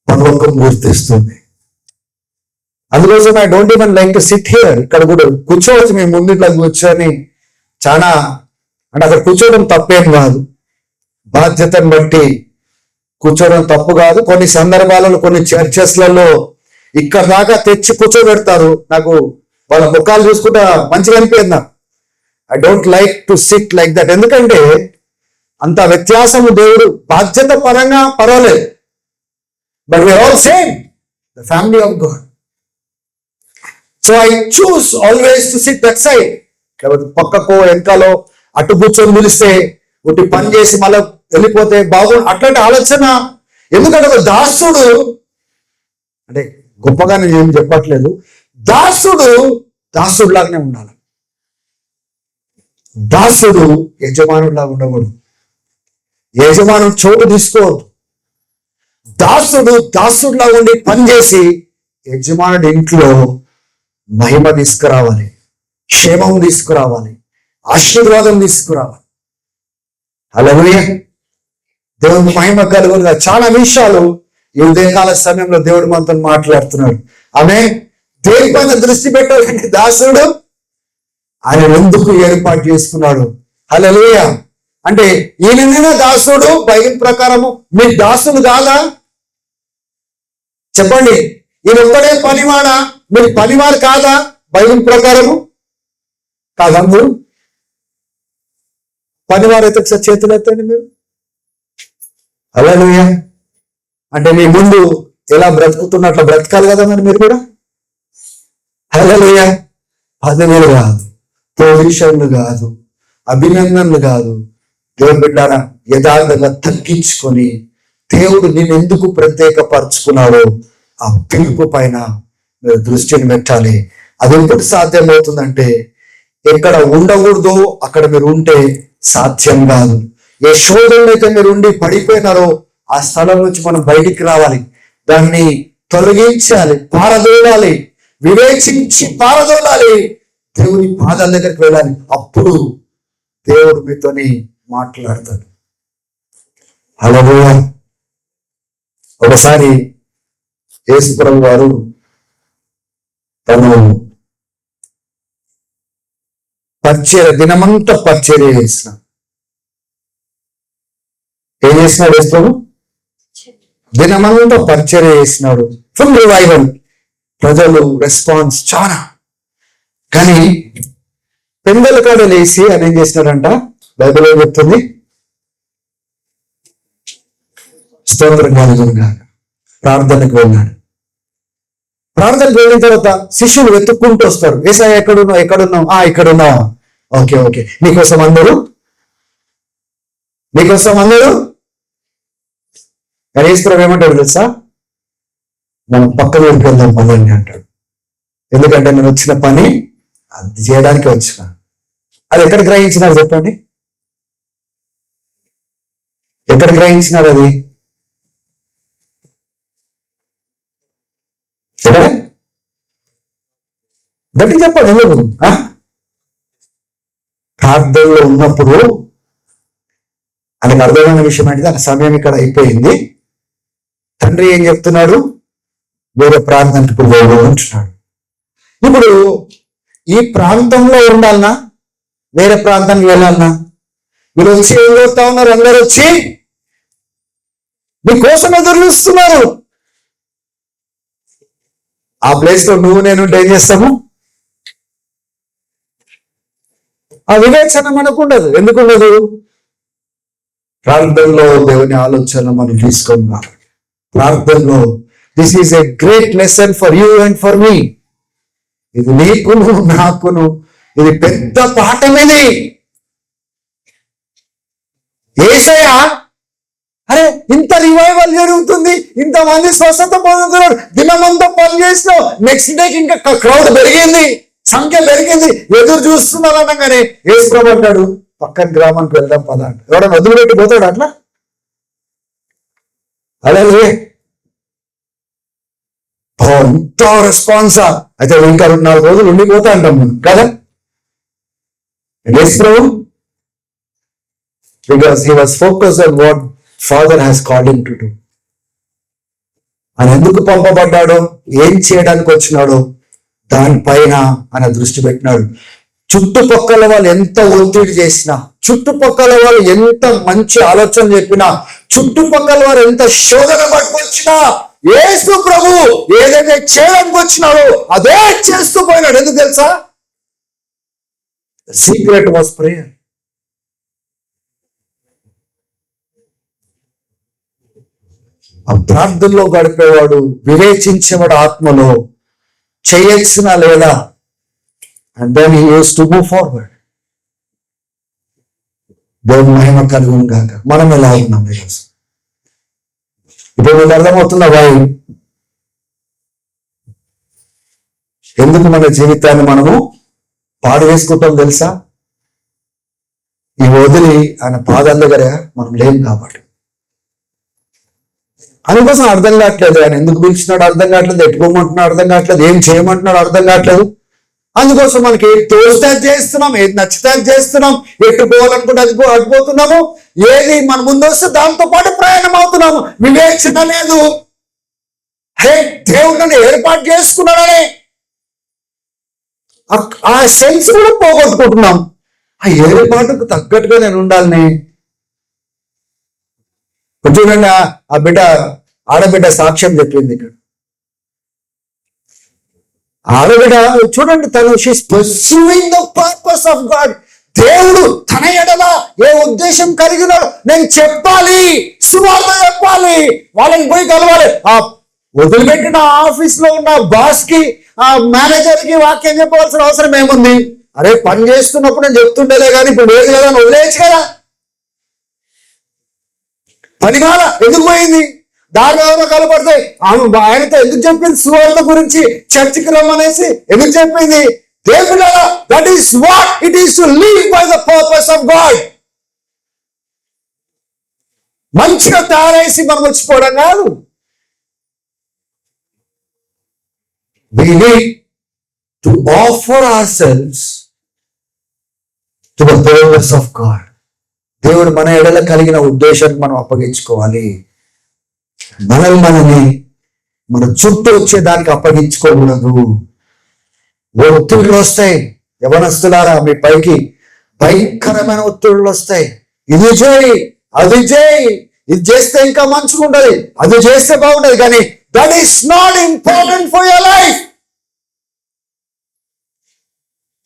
పరలోకం గుర్తిస్తుంది. అందుకోసం I don't even like to SIT here. ఇక్కడ కూడా కూర్చోవచ్చు, మేము ముందు ఇట్లా కూర్చొని చాలా, అంటే అక్కడ కూర్చోవడం తప్పేం కాదు, బాధ్యతను బట్టి కూర్చోవడం తప్పు కాదు. కొన్ని సందర్భాలలో కొన్ని చర్చెస్లలో ఇక్కడ దాకా తెచ్చి కూర్చోబెడతారు. నాకు వాళ్ళ ముఖాలు చూసుకుంటా మంచిగా అనిపించింది నాకు. I don't like to sit like that. ఎందుకంటే అంత వ్యత్యాసము దేవుడు బాధ్యత పరంగా పర్వాలేదు, but we are all same, the family of God. So I choose always to sit that side. కాబట్టి పక్కకో వెనకాలో అటు కూర్చొని పిలిస్తే ఒకటి పని చేసి మళ్ళీ వెళ్ళిపోతే బాగుండు అట్లాంటి ఆలోచన. ఎందుకంటే ఒక దాసుడు, అంటే గొప్పగా నేను ఏం చెప్పట్లేదు, దాసుడు లాగానే ఉండాలి. దాసుడు యజమానుడిలాగా ఉండకూడదు. యజమానుడు చోటు తీసుకోవద్దు. దాసుడులాగా ఉండి పనిచేసి యజమానుడి ఇంట్లో మహిమ తీసుకురావాలి, క్షేమం తీసుకురావాలి, ఆశీర్వాదం తీసుకురావాలి. హల్లెలూయా, దేవుని మహిమ కలుగునుగా. చాలా విషయాలు ఈ ఉదయకాల సమయంలో దేవుడు మనతో మాట్లాడుతున్నాడు. ఆమె దేని పైన దృష్టి పెట్టాలంటే దాసుడు ఆయన ఎందుకు ఏర్పాటు చేసుకున్నాడు. హల్లెలూయా. అంటే ఈయనైనా దాసుడు బైబిల్ ప్రకారము, మీ దాసులు కాదా? చెప్పండి, ఈయన ఒక్కడే పనివాడా? మీరు పనివారు కాదా బైబిల్ ప్రకారము? కాదా? మీరు పనివారు అయితే ఒకసారి చేతులు ఎత్తండి మీరు. హల్లెలూయా. అంటే మీ ముందు ఎలా బ్రతుకుతున్నట్లు బ్రతకాలి కదా మరి మీరు కూడా. హల్లెలూయా. పదవులు కాదు, పొజిషన్లు కాదు, అభినందనలు కాదు. దేవుడు బిడ్డారా, యథార్థంగా తగ్గించుకొని దేవుడు నేను ఎందుకు ప్రత్యేకపరుచుకున్నాడో ఆ పిలుపు పైన మీరు దృష్టిని పెట్టాలి. అది ఎప్పుడు సాధ్యమవుతుందంటే ఎక్కడ ఉండకూడదో అక్కడ మీరు ఉంటే సాధ్యం కాదు. ఏ శోధనలో అయితే మీరు ఉండి పడిపోయినారో ఆ స్థలం నుంచి మనం బయటికి రావాలి, దాన్ని తొలగించాలి, పారదోలాలి, వివేచించి పారదోలాలి, దేవుని పాదాల దగ్గరికి వెళ్ళాలి. అప్పుడు దేవుడు మీతోని మాట్లాడతాడు. హల్లెలూయా. ఒకసారి యేసుప్రభు వారు తను దినమంతా పరిచర్య చేసిన ఏం చేసినాడు యేసుప్రభు? దినమంతా పరిచర్య చేసినాడు. ఫుల్ రివైవల్, ప్రజలు రెస్పాన్స్ చాలా. కానీ పెందల కాడ లేచి ఆయన ఏం చేసినాడంట? బైబిల్ ఏం చెప్తుంది? స్తోత్రం కలుగునుగా. ప్రార్థనకు వెళ్ళాడు. ప్రార్థనకు వెళ్ళిన తర్వాత శిష్యులు వెతుక్కుంటూ వస్తారు. ఏసయ్య ఎక్కడున్నావు, ఎక్కడున్నావు? ఇక్కడున్నావా? ఓకే ఓకే, నీకోసం అందరూ యేసుప్రభు ఏమంటాడు తెలుసా? మనం పక్కన వెళ్దాం పదండి అంటాడు. ఎందుకంటే నేను వచ్చిన పని అది చేయడానికి వచ్చిన. అది ఎక్కడ గ్రహించినారు చెప్పండి? ఎక్కడ గ్రహించినారు అది? గట్టి చెప్పండి. ఎందుకు? ప్రార్థనలో ఉన్నప్పుడు ఆయనకు అర్థమైన విషయం ఏంటిది? ఆ సమయం ఇక్కడ అయిపోయింది. తండ్రి ఏం చెప్తున్నాడు? వేరే ప్రాంతానికి ఇప్పుడు అంటున్నాడు. ఇప్పుడు ఈ ప్రాంతంలో ఉండాలన్నా వేరే ప్రాంతానికి వెళ్ళాలన్నా? మీరు వచ్చి ఏం కోరుతా ఉన్నారు? అందరూ వచ్చి మీకోసం ఎదురు చూస్తున్నారు. ఆ ప్లేస్ లో నువ్వు నేను ఏం చేస్తాము? ఆ వివేచన మనకు ఉండదు. ఎందుకు ఉండదు? ప్రార్థనలో దేవుని ఆలోచన మనం తీసుకున్నాం. ప్రార్థనలో this is a great lesson for you and for me. ఇది నీకును నాకును ఇది పెద్ద పాఠమేది. యేసయ్య అరే ఇంత రివైవల్ జరుగుతుంది, ఇంతమంది స్వస్థత పొందుతున్నారు, దినమంతా పని చేసినావు, నెక్స్ట్ డేకి ఇంకా క్రౌడ్ పెరిగింది, సంఖ్య పెరిగింది, ఎదురు చూస్తున్నారు అనగానే యేసుప్రభు అంటాడు పక్కన గ్రామానికి వెళ్దాం పద అంట. ఎవడన్నా వదిలిపెట్టి పోతాడు అట్లా? అలాగే ఇంత రెస్పాన్సా? అయితే ఇంకా 2-4 రోజులు ఉండిపోతా అంటాం మనం కదా. యేసుప్రభు because he was focused on what Father has called him to do. ఆయన ఎందుకు పంపబడ్డాడో, ఏం చేయడానికి వచ్చినాడో దానిపైన ఆయన దృష్టి పెట్టినాడు. చుట్టుపక్కల వాళ్ళు ఎంత ఒత్తిడి చేసినా, చుట్టుపక్కల వాళ్ళు ఎంత మంచి ఆలోచన చెప్పినా, చుట్టుపక్కల వారు ఎంత శోధన పట్టుకొచ్చినా, యేసు ప్రభు ఏదైతే చేయడానికి వచ్చినాడో అదే చేస్తూ పోయినాడు. ఎందుకు తెలుసా? Secret was prayer. ఆ ప్రార్థనలో గడిపేవాడు, వివేచించేవాడు ఆత్మలో చేయొచ్చునా లేదా, and then he use to move forward. దేవుని మహిమ కలుగును గాక. మనం ఎలా ఉన్నాం ఈరోజు? ఇప్పుడు మీకు అర్థమవుతుందా వాయు ఎందుకు మన జీవితాన్ని మనము పాడు వేసుకుంటాం తెలుసా? ఈ వదిలి ఆయన పాదాల దగ్గర మనం లేం కాబట్టి. అందుకోసం అర్థం కావట్లేదు. ఆయన ఎందుకు పిలిచినాడు అర్థం కావట్లేదు, ఎట్టుకోమంటున్నాడు అర్థం కావట్లేదు, ఏం చేయమంటున్నాడు అర్థం కావట్లేదు. అందుకోసం మనకి ఏది తోస్తే చేస్తున్నాం, ఏది నచ్చితే చేస్తున్నాం, ఎటు పోవాలనుకుంటే అది అటుపోతున్నాము, ఏది మన ముందు వస్తే దాంతో పాటు ప్రయాణం అవుతున్నాము. వివేచన లేదు. హే దేవుడు నన్ను ఏర్పాటు చేసుకున్నాడని ఆ సెన్స్ కూడా పోగొట్టుకుంటున్నాం. ఆ ఏర్పాటుకు తగ్గట్టుగా నేను ఉండాలని. చూడండి, ఆ ఆడబిడ్డ సాక్ష్యం చెప్పింది ఇక్కడ. ఆడబిడ్డ చూడండి, తను she's pursuing the purpose of God. దేవుడు తన ఎడల ఏ ఉద్దేశం కలిగినాడు, నేను చెప్పాలి, సువార్త చెప్పాలి, వాళ్ళని పోయి కలవాలి. ఆ వదిలిపెట్టిన ఆఫీస్ లో ఉన్న బాస్ కి, ఆ మేనేజర్ కి వాక్యం చెప్పవలసిన అవసరం ఏముంది? అరే పని చేస్తున్నప్పుడు నేను చెప్తుండేలే కానీ ఇప్పుడు లేదు కదా, వదిలేయచ్చు కదా. పని కాల ఎందుకు పోయింది? దారిలో ఎవరో కలపడితే ఆయనతో ఎందుకు చెప్పింది? సువార్త గురించి చర్చికి రమ్మనేసి ఎందుకు చెప్పింది? దేవుడు that is what it is to live by the purpose of God. మంచిగా తయారేసి మనం వచ్చిపోవడం కాదు. We need to offer ourselves to the purpose of God. దేవుడు మన ఎడల కలిగిన ఉద్దేశాన్ని మనం అప్పగించుకోవాలి. మనల్ని మన చుట్టూ వచ్చే దానికి అప్పగించుకోకూడదు. ఒత్తిళ్ళు వస్తాయి. యవనస్తులారా, మీ పైకి భయంకరమైన ఒత్తిళ్ళు వస్తాయి. ఇది చేయి, అది చేయి, ఇది చేస్తే ఇంకా మంచిగా ఉంటది, అది చేస్తే బాగుంటది, కానీ that is not important for your life.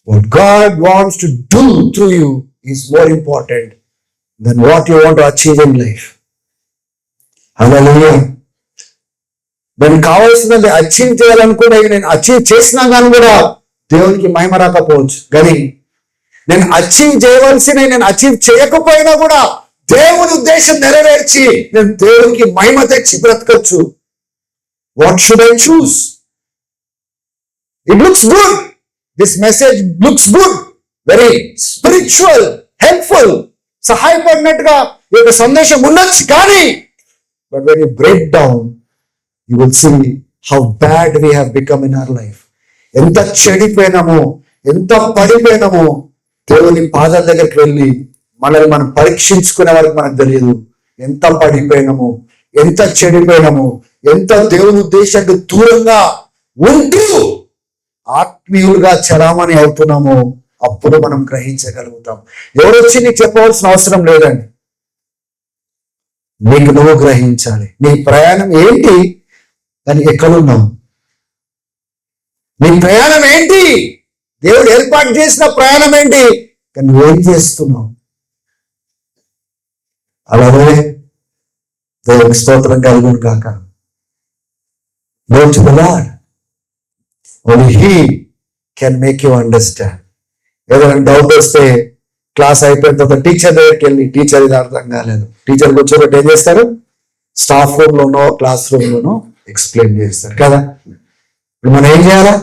What God wants to do through you is more important than what you want to achieve in life. హల్లెలూయా. నేను కావాల్సినది అచీవ్ చేయాలనుకునే నేను అచీవ్ చేసినా కానీ కూడా దేవునికి మహిమ రాకపోవచ్చు. కానీ నేను అచీవ్ చేయవలసినవి నేను అచీవ్ చేయకపోయినా కూడా దేవుని ఉద్దేశం నెరవేర్చి నేను దేవునికి మహిమ తెచ్చి బ్రతకచ్చు. What should I choose? It looks good. This message looks good, very spiritual, helpful, సహాయపడినట్టుగా ఈ యొక్క సందేశం ఉండొచ్చు. కానీ but when you break down you will see how bad we have become in our life. ఎంత చెడిపోయినామో, ఎంత పడిపోయినామో, దేవుని పాదాల దగ్గరికి వెళ్ళి మనల్ని మనం పరీక్షించుకునే వరకు మనకు తెలియదు. ఎంత పడిపోయినామో, ఎంత చెడిపోయినామో, ఎంత దేవుని ఉద్దేశానికి దూరంగా ఉంటూ ఆత్మీయులుగా చలామణి అవుతున్నామో అప్పుడు మనం గ్రహించగలుగుతాం. ఎవరొచ్చి నీకు చెప్పవలసిన అవసరం లేదండి. నీకు నువ్వు గ్రహించాలి. నీ ప్రయాణం ఏంటి, దానికి ఎక్కడున్నావు? నీ ప్రయాణం ఏంటి? దేవుడు ఏర్పాటు చేసిన ప్రయాణం ఏంటి, కానీ నువ్వేం చేస్తున్నావు? అలాగే దేవునికి స్తోత్రం కలుగును కాక. Go to the Lord. Only He can make you understand. ఏదైనా డౌట్ వస్తే క్లాస్ అయిపోయిన తర్వాత టీచర్ దగ్గరికి వెళ్ళి, టీచర్ ఇది అర్థం కాలేదు, టీచర్ కూర్చోబెట్టి ఏం చేస్తారు? స్టాఫ్ రూమ్ లోనో క్లాస్ రూమ్ లోనో ఎక్స్ప్లెయిన్ చేస్తారు కదా. ఇప్పుడు మనం ఏం చేయాలా?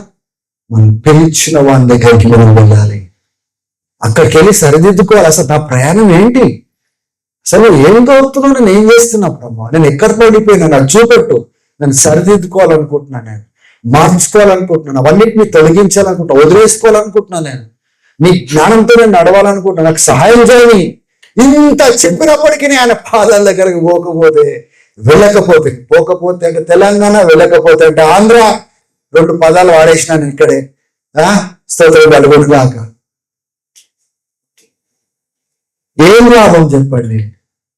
మనం పిలిచిన వాళ్ళ దగ్గరికి మనం వెళ్ళాలి. అక్కడికి వెళ్ళి సరిదిద్దుకోవాలి. అసలు నా ప్రయాణం ఏంటి, అసలు ఏం కోరుతున్నావు, నేను ఏం చేస్తున్నా ప్రభా, నేను ఎక్కడ పడిపోయినా నాకు చూపెట్టు. నేను సరిదిద్దుకోవాలనుకుంటున్నాను, నేను మార్చుకోవాలనుకుంటున్నాను, అవన్నిటిని తొలగించాలనుకుంటున్నా, వదిలేసుకోవాలనుకుంటున్నాను, నేను నీ జ్ఞానంతో నేను నడవాలనుకుంటున్నాను, నాకు సహాయం చేయని. ఇంత చెప్పినప్పటికీ ఆయన పాదాల దగ్గరికి పోకపోతే అంటే తెలంగాణ, వెళ్ళకపోతే అంటే ఆంధ్ర, 2 పదాలు వాడేసినాను ఇక్కడే. స్తోత్రం కలుగును గాక. ఏం లాభం చెప్పండి?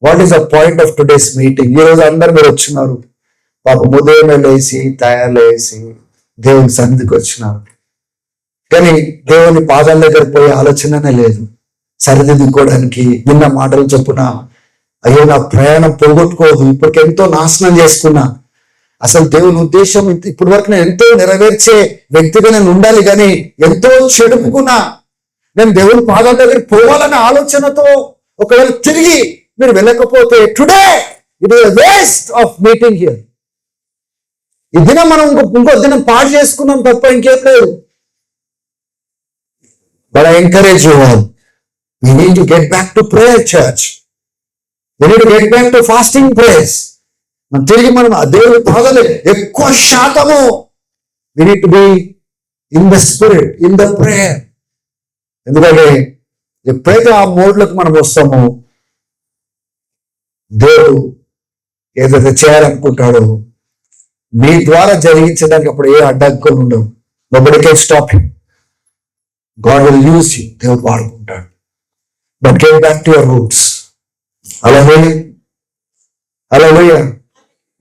What is the point of today's meeting? ఈ రోజు అందరు మీరు వచ్చినారు, పాపం ఉదయమే లేచి తయారులేసి దేవుని సన్నిధికి వచ్చినారు, కానీ దేవుని పాదాల దగ్గర పోయే ఆలోచననే లేదు. సరిదిద్దుకోవడానికి విన్న మాటలు చొప్పున అయ్యో నా ప్రయాణం పోగొట్టుకోదు, ఇప్పటికి ఎంతో నాశనం చేసుకున్నా, అసలు దేవుని ఉద్దేశం ఇప్పటి వరకు నేను ఎంతో నెరవేర్చే వ్యక్తిగా నేను ఉండాలి, కానీ ఎంతో చెడుపుకున్నా. నేను దేవుని పాదాల దగ్గరికి పోవాలనే ఆలోచనతో ఒకవేళ తిరిగి మీరు వెళ్ళకపోతే today it is waste of meeting here. ఈ దినం మనం ఇంకో దినం పాడు చేసుకున్నాం తప్ప ఇంకేం లేదు. But I encourage you all, we need to get back to prayer, church. We need to get back to fasting prayers. మనం తిరిగి మనం ఆ దేవుని పాదాలు ఎక్కువ శాతము we need to be in the spirit, in the prayer. ఎందుకంటే ఎప్పుడైతే ఆ మోడ్లకు మనం వస్తామో దేవుడు ఏదైతే చేయాలనుకుంటాడో మీ ద్వారా జరిగించడానికి అప్పుడు ఏ అడ్డంకులు ఉండవు. nobody can stop him. God will use you. దేవుడు వాడుకుంటాడు. But get back to your roots. Hallelujah.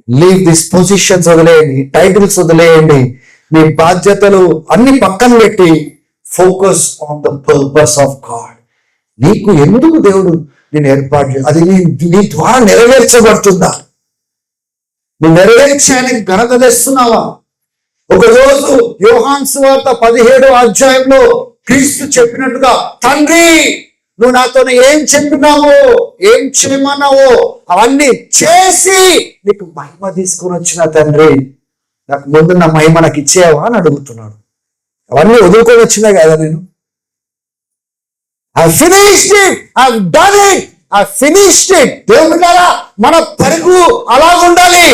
Leave this positions వదిలేయండి, టైటిల్స్ వదిలేయండి, మీ బాధ్యతలు అన్ని పక్కన పెట్టి focus on the purpose of God. నీకు ఎందుకు దేవుడు నేను ఏర్పాటు చేయాలి, అది నీ ద్వారా నెరవేర్చబడుతుందా? నువ్వు నెరవేర్చడానికి ఘనత తెస్తున్నావా? ఒకరోజు యోహాను సువార్త 17వ అధ్యాయంలో క్రీస్తు చెప్పినట్టుగా, తండ్రి నువ్వు నాతో ఏం చెప్పినావో, ఏం చేయమన్నావో అవన్నీ చేసి నీకు మహిమ తీసుకొని వచ్చిన తండ్రి, నాకు ముందు నా మహిమ నాకు ఇచ్చేవా అని అడుగుతున్నాడు. అవన్నీ వదులుకొని వచ్చినా కదా నేను. I finished it, I've done it, I finished it. దేవుని ద్వారా మన పరుగు అలా ఉండాలి.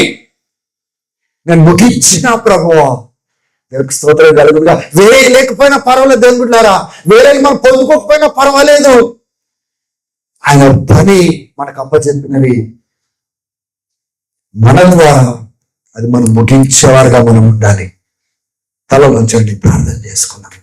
నేను ముగించిన ప్రభువా, దేవునికి స్తోత్రం కలుగునుగా. వేరే లేకపోయినా పర్వాలేదు దేవుని ద్వారా, వేరే మనం పొందుకోకపోయినా పర్వాలేదు. ఆయన పని మనకు అప్పచెప్పినవి మన ద్వారా అది మనం ముగించేవారుగా మనం ఉండాలి. తల వంచండి, ప్రార్థన చేసుకున్నాం.